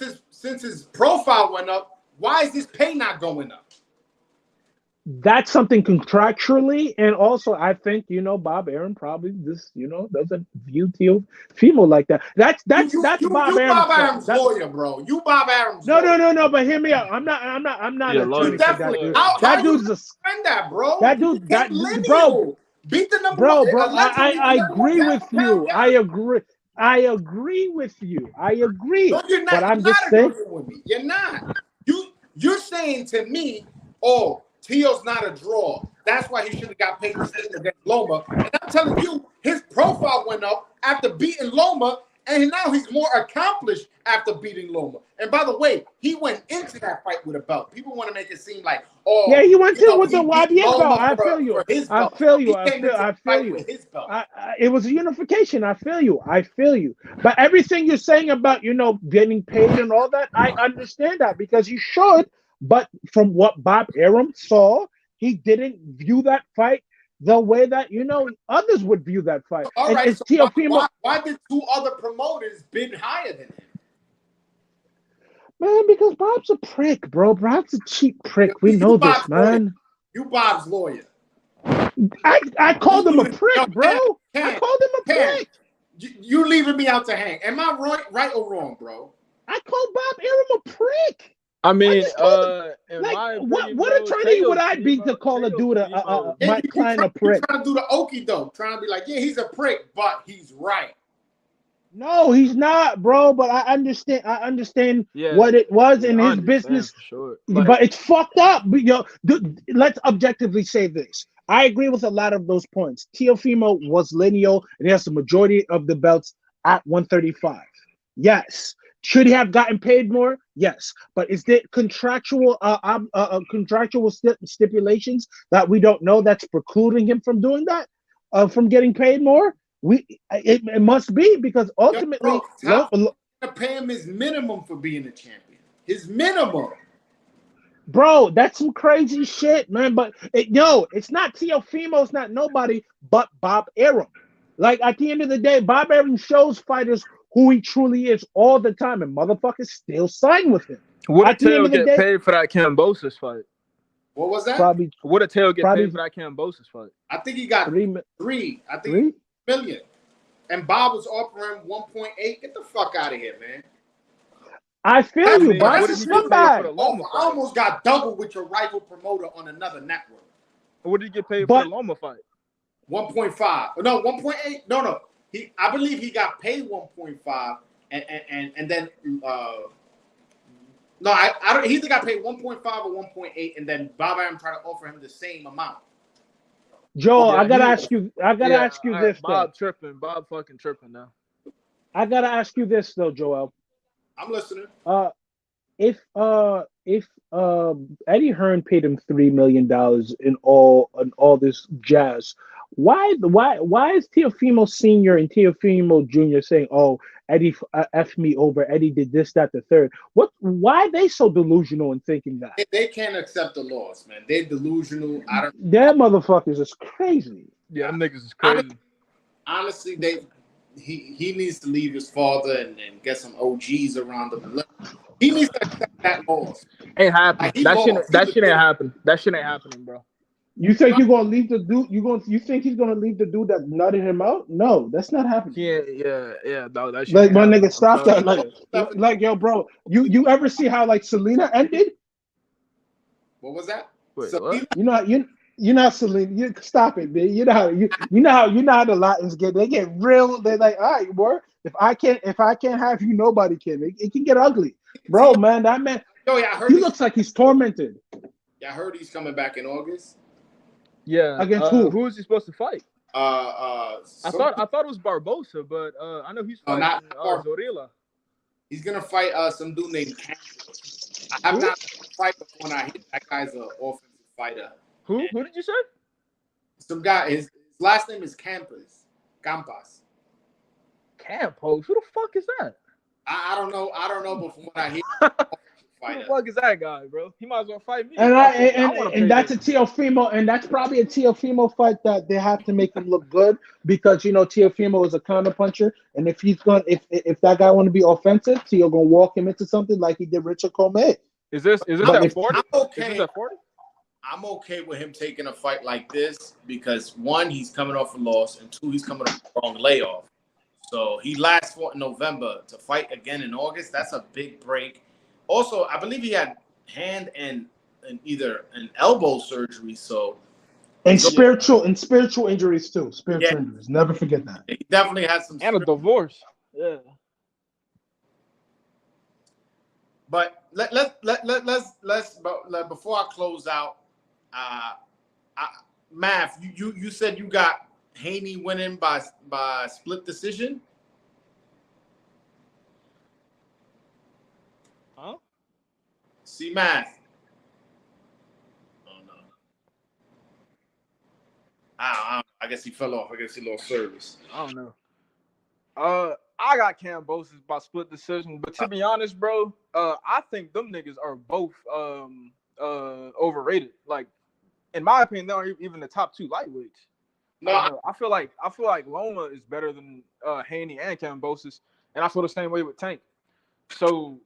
S1: his profile went up, why is his pay not going up?
S4: That's something contractually, and also I think Bob Arum probably just doesn't view Teofimo like that. That's Bob
S1: Arum's lawyer, bro. You Bob Arum's lawyer.
S4: No. But hear me out. I'm not
S3: Yeah,
S4: attorney for that dude.
S1: That dude's a friend, bro.
S4: That dude, bro.
S1: Beat the number
S4: bro.
S1: one.
S4: I agree with you. I agree with you. I agree.
S1: No, you're not.
S4: But I'm just saying.
S1: With me. You're not. You're saying to me, oh, T.O.'s not a draw. That's why he should have got paid the same against Loma. And I'm telling you, his profile went up after beating Loma, and now he's more accomplished after beating Loma. And by the way, he went into that fight with a belt. People want to make it seem like, oh,
S4: yeah, he went in with the YBA belt. I feel you. I feel you. It was a unification. I feel you. But everything you're saying about getting paid and all that, I understand that because you should. But from what Bob Arum saw, he didn't view that fight the way that others would view that fight.
S1: All right, so why did 2 other promoters bid higher than him?
S4: Man, because Bob's a prick, bro. Bob's a cheap prick. We know this, man.
S1: You Bob's lawyer.
S4: I called him a prick, bro. I called him a prick.
S1: You leaving me out to hang. Am I right or wrong, bro?
S4: I called Bob Arum a prick.
S3: I mean,
S4: what attorney would I be to call a dude my client a prick?
S1: Trying to do the okie doke, trying to be like, yeah, he's a prick, but he's right.
S4: No, he's not, bro. But I understand. What it was in his business.
S3: Sure.
S4: But it's fucked up. Let's objectively say this. I agree with a lot of those points. Teofimo was lineal, and he has the majority of the belts at 135? Yes. Should he have gotten paid more? Yes. But is there contractual stipulations that we don't know that's precluding him from doing that? From getting paid more? It must be because
S1: Yo,
S4: ultimately,
S1: bro, Top gonna pay him his minimum for being a champion. His minimum.
S4: bro, that's some crazy shit, man. But it's not Teofimo, it's not nobody but Bob Arum. Like at the end of the day, Bob Arum shows fighters who he truly is all the time, and motherfuckers still sign with him.
S3: Would a
S4: At the end
S3: tail
S4: of the
S3: get
S4: day,
S3: paid for that Kambosos fight?
S1: What was that?
S4: probably
S3: Would a tail get
S4: Probably-
S3: paid for that Kambosos fight?
S1: I think he got
S4: three.
S1: three. I think
S4: Three?
S1: million. And Bob was offering 1.8. Get the fuck out of here, man.
S4: I feel you.
S1: That's
S4: Bob's
S3: what
S4: a
S3: did he get paid for
S4: scumbag.
S3: the Loma
S1: I
S3: fight?
S1: almost got double with your rival promoter on another network.
S3: What did he get paid
S4: But-
S3: for the Loma fight?
S1: 1.5. No, 1.8. No. I believe he got paid 1.5 and then no, I don't. He either got paid 1.5 or 1.8, and then Bob Arum tried to offer him the same amount.
S4: Joel,
S3: Yeah,
S4: I gotta
S3: he-
S4: ask you. I gotta ask you this
S3: Bob
S4: though.
S3: tripping. Bob fucking tripping now.
S4: I gotta ask you this though, Joel.
S1: I'm listening.
S4: If Eddie Hearn paid him $3 million in all this jazz, why is Teofimo Senior and Teofimo Junior saying, "Oh, Eddie effed me over. Eddie did this, that, the third"? Why are they so delusional in thinking that?
S1: They can't accept the loss, man. They're delusional. I don't.
S4: Their motherfuckers is crazy.
S3: Yeah, them niggas is crazy.
S1: Honestly, he needs to leave his father and get some OGs around him. He needs to accept that loss.
S3: Ain't happening.
S1: Like, he
S3: That
S1: lost.
S3: shit ain't happening. That shit ain't happening, bro.
S4: You think you're gonna leave the dude? You think he's gonna leave the dude that nutted him out? No, that's not happening.
S3: Yeah, dog. That shit
S4: Like
S3: ain't
S4: my
S3: happening.
S4: nigga, stop that.
S1: sorry.
S4: Like yo, bro. You ever see how like Selena ended?
S1: What was that?
S3: Wait,
S1: So
S3: what?
S4: You're not Selena. You stop it, man. You know how the Latins get. They get real. They're like, all right, boy. If I can't have you, nobody can. It can get ugly, bro. Man, that man.
S1: Yo, I heard
S4: He looks like he's tormented.
S1: I heard he's coming back in August.
S3: Yeah.
S4: Against who?
S3: Who is he supposed to fight? I
S1: So
S3: thought it was Barbosa, but I know he's
S1: No,
S3: fighting
S1: not Bar-
S3: Zorilla.
S1: he's gonna fight some dude named Kansas. I have not fight before, and I hit that guy's an offensive fighter.
S3: Who did you say?
S1: Some guy. His last name is Campas.
S3: Campos. Who the fuck is that?
S1: I don't know. But from what I hear,
S3: Who the
S1: fighter.
S3: fuck is that guy, bro? He might as well fight me.
S4: And
S3: wanna pay
S4: that's
S3: this.
S4: a Teofimo, and that's probably a Teofimo fight that they have to make him look good because Teofimo is a counter puncher, and if that guy want to be offensive, Teo gonna walk him into something like he did Richard Coleman.
S3: Is this
S4: But
S3: at 40?
S1: I'm okay.
S3: Is this at 40?
S1: I'm okay with him taking a fight like this because one, he's coming off a loss, and two, he's coming off a wrong layoff. So he last fought in November to fight again in August. That's a big break. Also, I believe he had hand and either an elbow surgery. So
S4: And spiritual injuries too. Spiritual
S1: Yeah.
S4: injuries. Never forget that.
S1: he definitely had some.
S3: And a divorce. Yeah.
S1: But let's before I close out, Math, you said you got Haney winning by split decision.
S3: Huh?
S1: See, Math. Oh no. I guess he fell off. I guess he lost service.
S3: I don't know. I got Kambosos by split decision, but to be honest, bro, I think them niggas are both overrated. Like, in my opinion, they aren't even the top two lightweights.
S1: No,
S3: I feel like Loma is better than Haney and Kambosos, and I feel the same way with Tank. So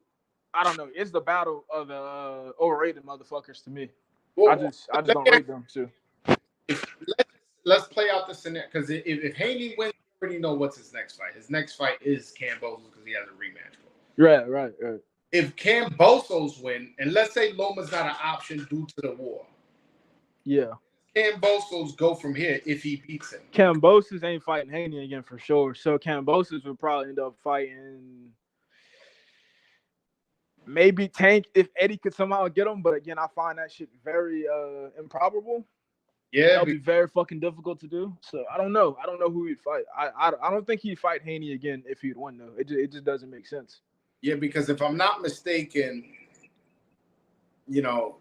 S3: I don't know. It's the battle of the overrated motherfuckers to me. I just don't rate them too.
S1: Let's play out the scenario because if Haney wins, you already know what's his next fight. His next fight is Kambosos because he has a rematch.
S3: Right.
S1: If Kambosos win, and let's say Loma's not an option due to the war,
S3: Yeah.
S1: Kambosos go from here if he beats him.
S3: Kambosos ain't fighting Haney again for sure. So Kambosos would probably end up fighting maybe Tank if Eddie could somehow get him. But again, I find that shit very improbable.
S1: Yeah,
S3: That'll be very fucking difficult to do. So I don't know. I don't know who he'd fight. I don't think he'd fight Haney again if he'd win though. It just doesn't make sense.
S1: yeah, because if I'm not mistaken, you know,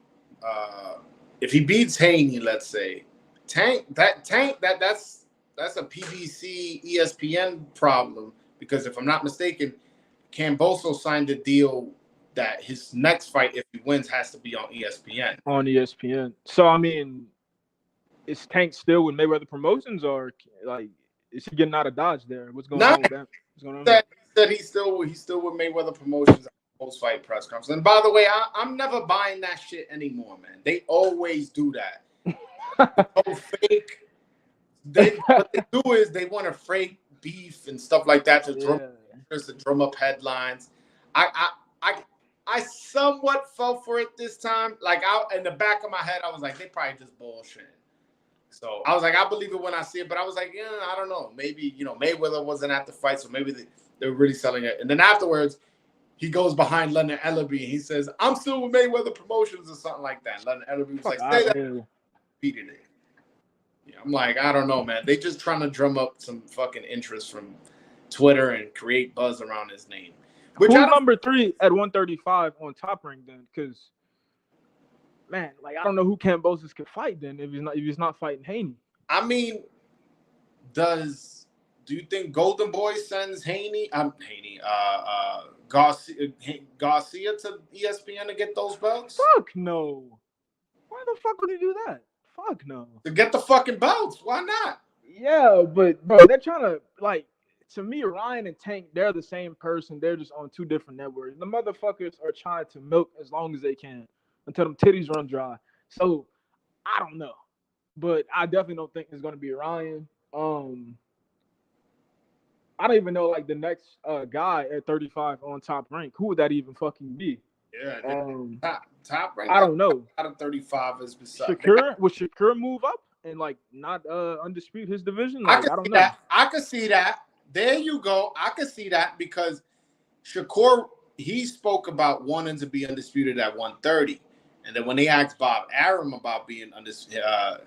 S1: if he beats Haney, let's say, that's a PBC ESPN problem because if I'm not mistaken, Kambosos signed a deal that his next fight, if he wins, has to be on ESPN.
S3: On ESPN. So I mean, is Tank still with Mayweather Promotions or like is he getting out of Dodge there? What's going on with that? What's going on?
S1: He said he's still with Mayweather Promotions post-fight press conference. And by the way, I'm never buying that shit anymore, man. They always do that. So fake. What they do is they want to fake beef and stuff like that to drum up headlines. I somewhat fell for it this time. Like in the back of my head, I was like, they probably just bullshit. So I was like, I believe it when I see it, but I was like, yeah, I don't know. Maybe Mayweather wasn't at the fight, so maybe they were really selling it. And then afterwards, he goes behind Leonard Ellerby and he says, "I'm still with Mayweather Promotions" or something like that. Leonard Ellerby was like, "Say that," repeated it. Yeah, I'm like, I don't know, man. They just trying to drum up some fucking interest from Twitter and create buzz around his name.
S3: Who's number 3 at 135 on Top Rank then? Because man, like I don't know who Kambosos could fight then if he's not fighting Haney.
S1: I mean, do you think Golden Boy sends Garcia to ESPN to get those belts?
S3: Fuck no. Why the fuck would he do that? Fuck no.
S1: To get the fucking belts. Why not?
S3: Yeah, but bro, they're trying to like. To me, Ryan and Tank, they're the same person. They're just on 2 different networks. The motherfuckers are trying to milk as long as they can until them titties run dry. So I don't know, but I definitely don't think it's gonna be Ryan. I don't even know like the next guy at 35 on Top Rank. Who would that even fucking be?
S1: Yeah, top rank.
S3: I don't know.
S1: Out of 35 is beside.
S3: Would Shakur move up and like not undispute his division? Like, I don't know.
S1: I could see that. There you go. I could see that because Shakur, he spoke about wanting to be undisputed at 130. And then when they asked Bob Arum about being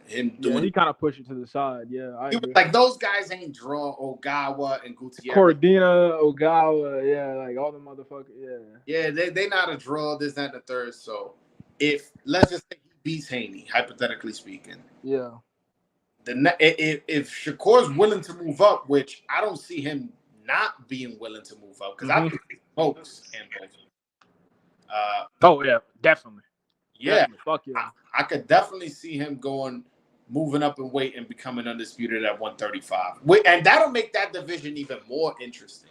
S3: he kind of pushed it to the side. Yeah,
S1: he was like, those guys ain't draw Ogawa and Gutierrez.
S3: Cordina, Ogawa, yeah, like all the motherfuckers,
S1: yeah. They not a draw. This, that, and the third. So if let's just say he beats Haney, hypothetically speaking,
S3: yeah.
S1: If Shakur's willing to move up, which I don't see him not being willing to move up, because I think he smokes Kambosos.
S3: Oh yeah, definitely.
S1: Yeah,
S3: definitely. Fuck yeah.
S1: I could definitely see him moving up in weight and becoming undisputed at 135. And that'll make that division even more interesting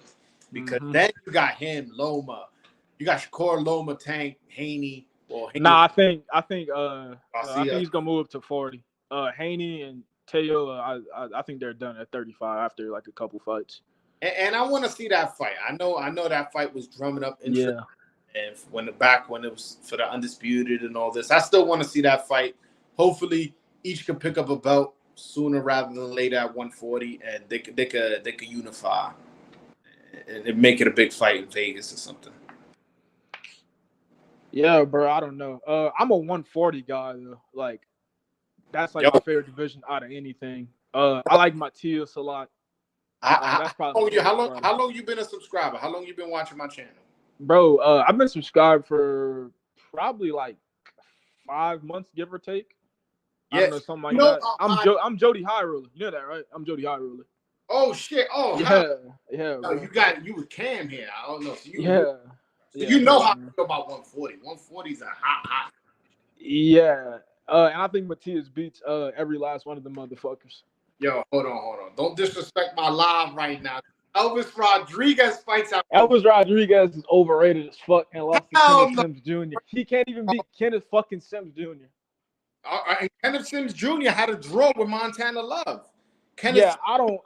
S1: because then you got him, Loma, you got Shakur, Loma, Tank, Haney. Well,
S3: I think he's gonna move up to 40. Haney and Teo, I think they're done at 35 after like a couple fights.
S1: And I want to see that fight. I know that fight was drumming up interest.
S3: Yeah.
S1: And when it was for the undisputed and all this, I still want to see that fight. Hopefully, each could pick up a belt sooner rather than later at 140, and they could unify and make it a big fight in Vegas or something.
S3: Yeah, bro. I don't know. I'm a 140 guy though. Like that's like my favorite division out of anything. I like Matias a lot.
S1: That's probably how long you been a subscriber? How long you been watching my channel?
S3: Bro, I've been subscribed for probably like 5 months, give or take. I don't know, something like that. I'm Jody High Roller. You know that, right? I'm Jody High Roller.
S1: Oh shit! Oh
S3: yeah.
S1: No, you with Cam here. I don't know. So
S3: you
S1: know how I feel about 140. 140 is a hot.
S3: Yeah. And I think Matias beats every last one of the motherfuckers.
S1: Yo, hold on. Don't disrespect my live right now. Elvis Rodriguez fights out.
S3: Elvis Rodriguez is overrated as fuck and lost to Kenneth Sims Jr. He can't even beat Kenneth fucking Sims Jr.
S1: Kenneth Sims Jr. had a draw with Montana Love.
S3: I don't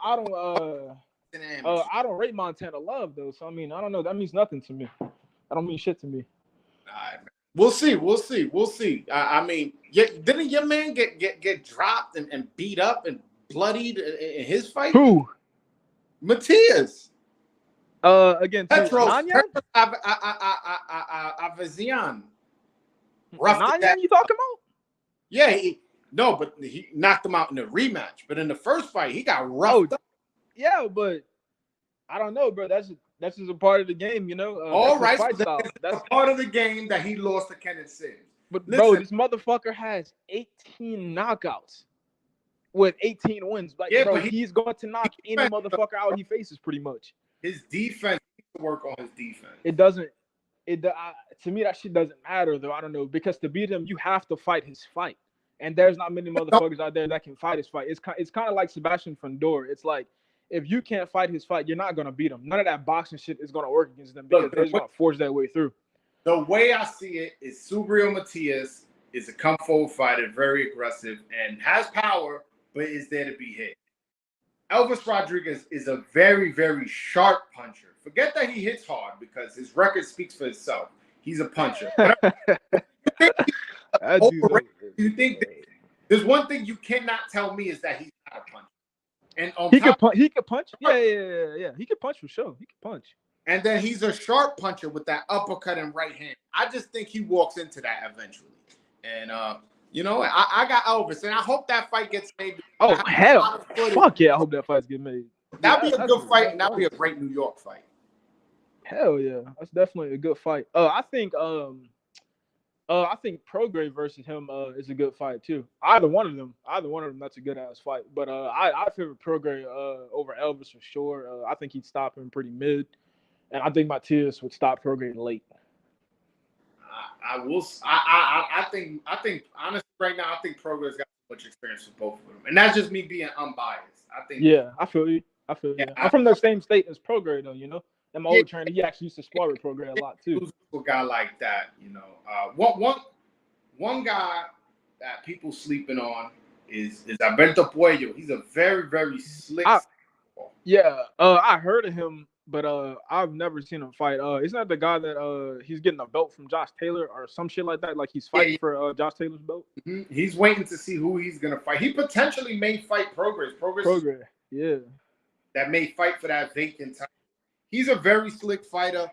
S3: rate Montana Love though. So I mean, I don't know. That means nothing to me. I don't mean shit to me.
S1: All right, man. We'll see. I mean, didn't your man get dropped and beat up and bloodied in his fight?
S3: Who?
S1: Matias.
S3: Against
S1: Petros.
S3: Nanya?
S1: Avazian.
S3: Nanya, you talking about?
S1: Yeah, No, but he knocked him out in the rematch. But in the first fight, he got roughed up.
S3: Yeah, but I don't know, bro. That's just a part of the game, you know.
S1: All
S3: That's his
S1: right,
S3: fight
S1: so
S3: style.
S1: that's
S3: That's
S1: a part of the game that he lost to Kenneth Sims.
S3: But
S1: Listen,
S3: bro, this motherfucker has 18 knockouts with 18 wins. Like,
S1: yeah,
S3: bro,
S1: but
S3: he's going to knock any motherfucker out he faces, pretty much.
S1: his defense, he needs to work on his defense.
S3: It doesn't. To me, that shit doesn't matter though. I don't know, because to beat him, you have to fight his fight, and there's not many motherfuckers out there that can fight his fight. It's kind of like Sebastian Fundora. It's like, if you can't fight his fight, you're not gonna beat him. None of that boxing shit is gonna work against them, because they're just gonna force that way through.
S1: The way I see it is Subriel Matias is a come forward fighter, very aggressive, and has power, but is there to be hit. Elvis Rodriguez is a very, very sharp puncher. Forget that he hits hard, because his record speaks for itself. He's a puncher. You think there's one thing you cannot tell me is that he's not a puncher. And
S3: he could punch. Yeah. He could punch for sure. He could punch.
S1: And then he's a sharp puncher with that uppercut and right hand. I just think he walks into that eventually. And you know, I got Elvis, and I hope that fight gets made.
S3: Oh hell, fuck yeah! I hope that fight gets made.
S1: That'd be a good fight, and that'd be a great New York fight.
S3: Hell yeah, that's definitely a good fight. I think Prograis versus him is a good fight too. Either one of them, that's a good ass fight. But I favor Prograis over Elvis for sure. I think he'd stop him pretty mid, and I think Matias would stop Prograis late.
S1: I think honestly right now, I think Prograis got too much experience with both of them, and that's just me being unbiased. I think.
S3: Yeah, I feel you. I'm from the same state as Prograis though, you know. And my old trainer, he actually used to spar with Prograis a lot too.
S1: A guy like that, you know. One guy that people sleeping on is Alberto Puello. He's a very, very slick.
S3: I heard of him, but I've never seen him fight. Isn't that the guy that he's getting a belt from Josh Taylor or some shit like that? Like he's fighting for Josh Taylor's belt.
S1: Mm-hmm. He's waiting to see who he's gonna fight. He potentially may fight Prograis.
S3: Prograis, yeah.
S1: That may fight for that vacant title. He's a very slick fighter,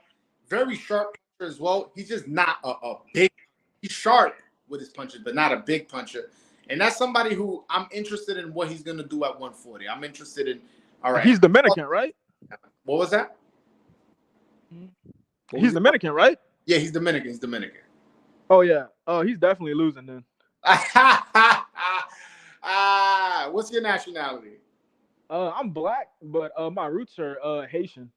S1: very sharp puncher as well. He's just not a big. He's sharp with his punches, but not a big puncher. And that's somebody who I'm interested in what he's gonna do at 140. I'm interested in. All right,
S3: he's Dominican, right?
S1: What was that?
S3: He's Dominican, right?
S1: Yeah, he's Dominican. He's Dominican.
S3: Oh yeah. Oh, he's definitely losing then.
S1: What's your nationality?
S3: I'm black, but my roots are Haitian.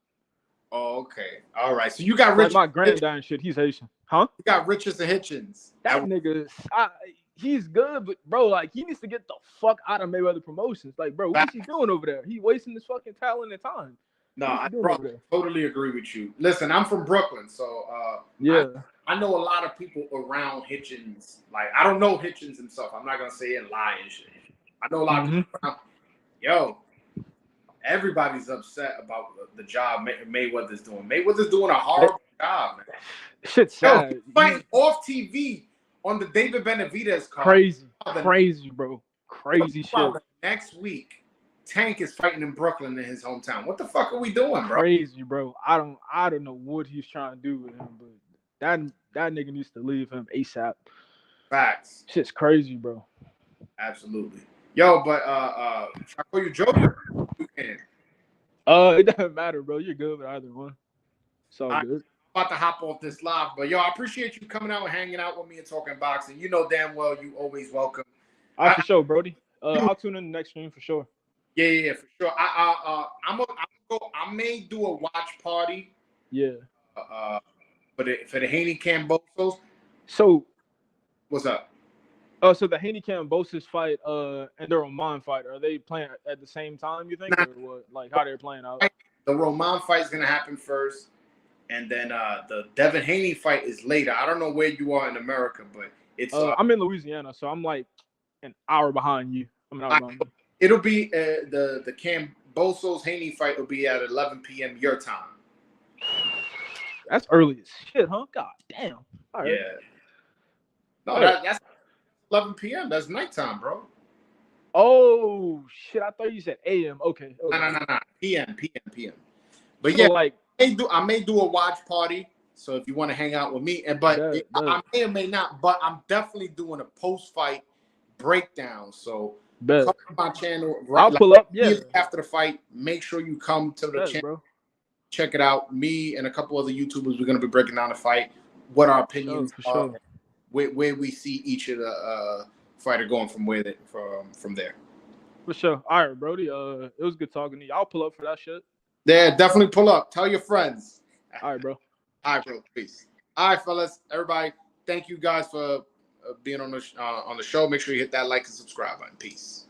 S1: Oh, okay. All right. So you got Richard.
S3: Like my granddad and shit, he's Haitian. Huh?
S1: You got Richards and Hitchens.
S3: That nigga, he's good, but bro, like he needs to get the fuck out of Mayweather Promotions. Like, bro, what is he doing over there? He wasting his fucking talent and time.
S1: No, I totally agree with you. Listen, I'm from Brooklyn, so
S3: yeah.
S1: I know a lot of people around Hitchens. Like, I don't know Hitchens himself. I'm not gonna say it and lie and shit. I know a lot of people around. Yo, everybody's upset about the job Mayweather's doing. Mayweather's doing a horrible job, man.
S3: Shit's sad.
S1: Yo, fighting off TV on the David Benavidez card.
S3: Crazy, bro. Crazy shit.
S1: Next week, Tank is fighting in Brooklyn in his hometown. What the fuck are we doing, bro?
S3: Crazy, bro. I don't know what he's trying to do with him, but that nigga needs to leave him ASAP.
S1: Facts.
S3: Shit's crazy, bro.
S1: Absolutely. Yo, but I call you Joker. You can.
S3: It doesn't matter, bro. You're good with either one. It's all good.
S1: I'm about to hop off this live, but yo, I appreciate you coming out and hanging out with me and talking boxing. You know damn well you always welcome.
S3: For sure, Brody. I'll tune in the next stream for sure.
S1: Yeah, for sure. I may do a watch party.
S3: Yeah.
S1: For the Haney Kambosos.
S3: So,
S1: what's up?
S3: So the Haney Kambosos fight, and the Roman fight, are they playing at the same time? You think, or what? Like how they're playing out?
S1: The Roman fight is gonna happen first, and then the Devin Haney fight is later. I don't know where you are in America, but it's.
S3: I'm in Louisiana, so I'm like an hour behind you.
S1: It'll be the Kambosos Haney fight will be at 11 p.m. your time.
S3: That's early as shit, huh? God damn. All right.
S1: Yeah. No, that's 11 p.m. That's nighttime, bro.
S3: Oh shit! I thought you said a.m. Okay.
S1: No. PM. But
S3: so,
S1: yeah,
S3: like
S1: I may do a watch party. So if you want to hang out with me, I may or may not. But I'm definitely doing a post-fight breakdowns. So
S3: Bet.
S1: come to my channel
S3: I'll pull up. Yeah.
S1: immediately after the fight. Make sure you come to the
S3: Bet,
S1: channel.
S3: bro.
S1: Check it out. Me and a couple other YouTubers, we're going to be breaking down the fight, what our opinions
S3: For
S1: are,
S3: sure.
S1: where we see each of the fighter going from there.
S3: For sure. All right, Brody. It was good talking to you. I'll pull up for that shit.
S1: Yeah, definitely pull up. Tell your friends.
S3: All right, bro.
S1: All right, bro. Peace. All right, fellas. Everybody, thank you guys for being on the show. Make sure you hit that like and subscribe button. Peace.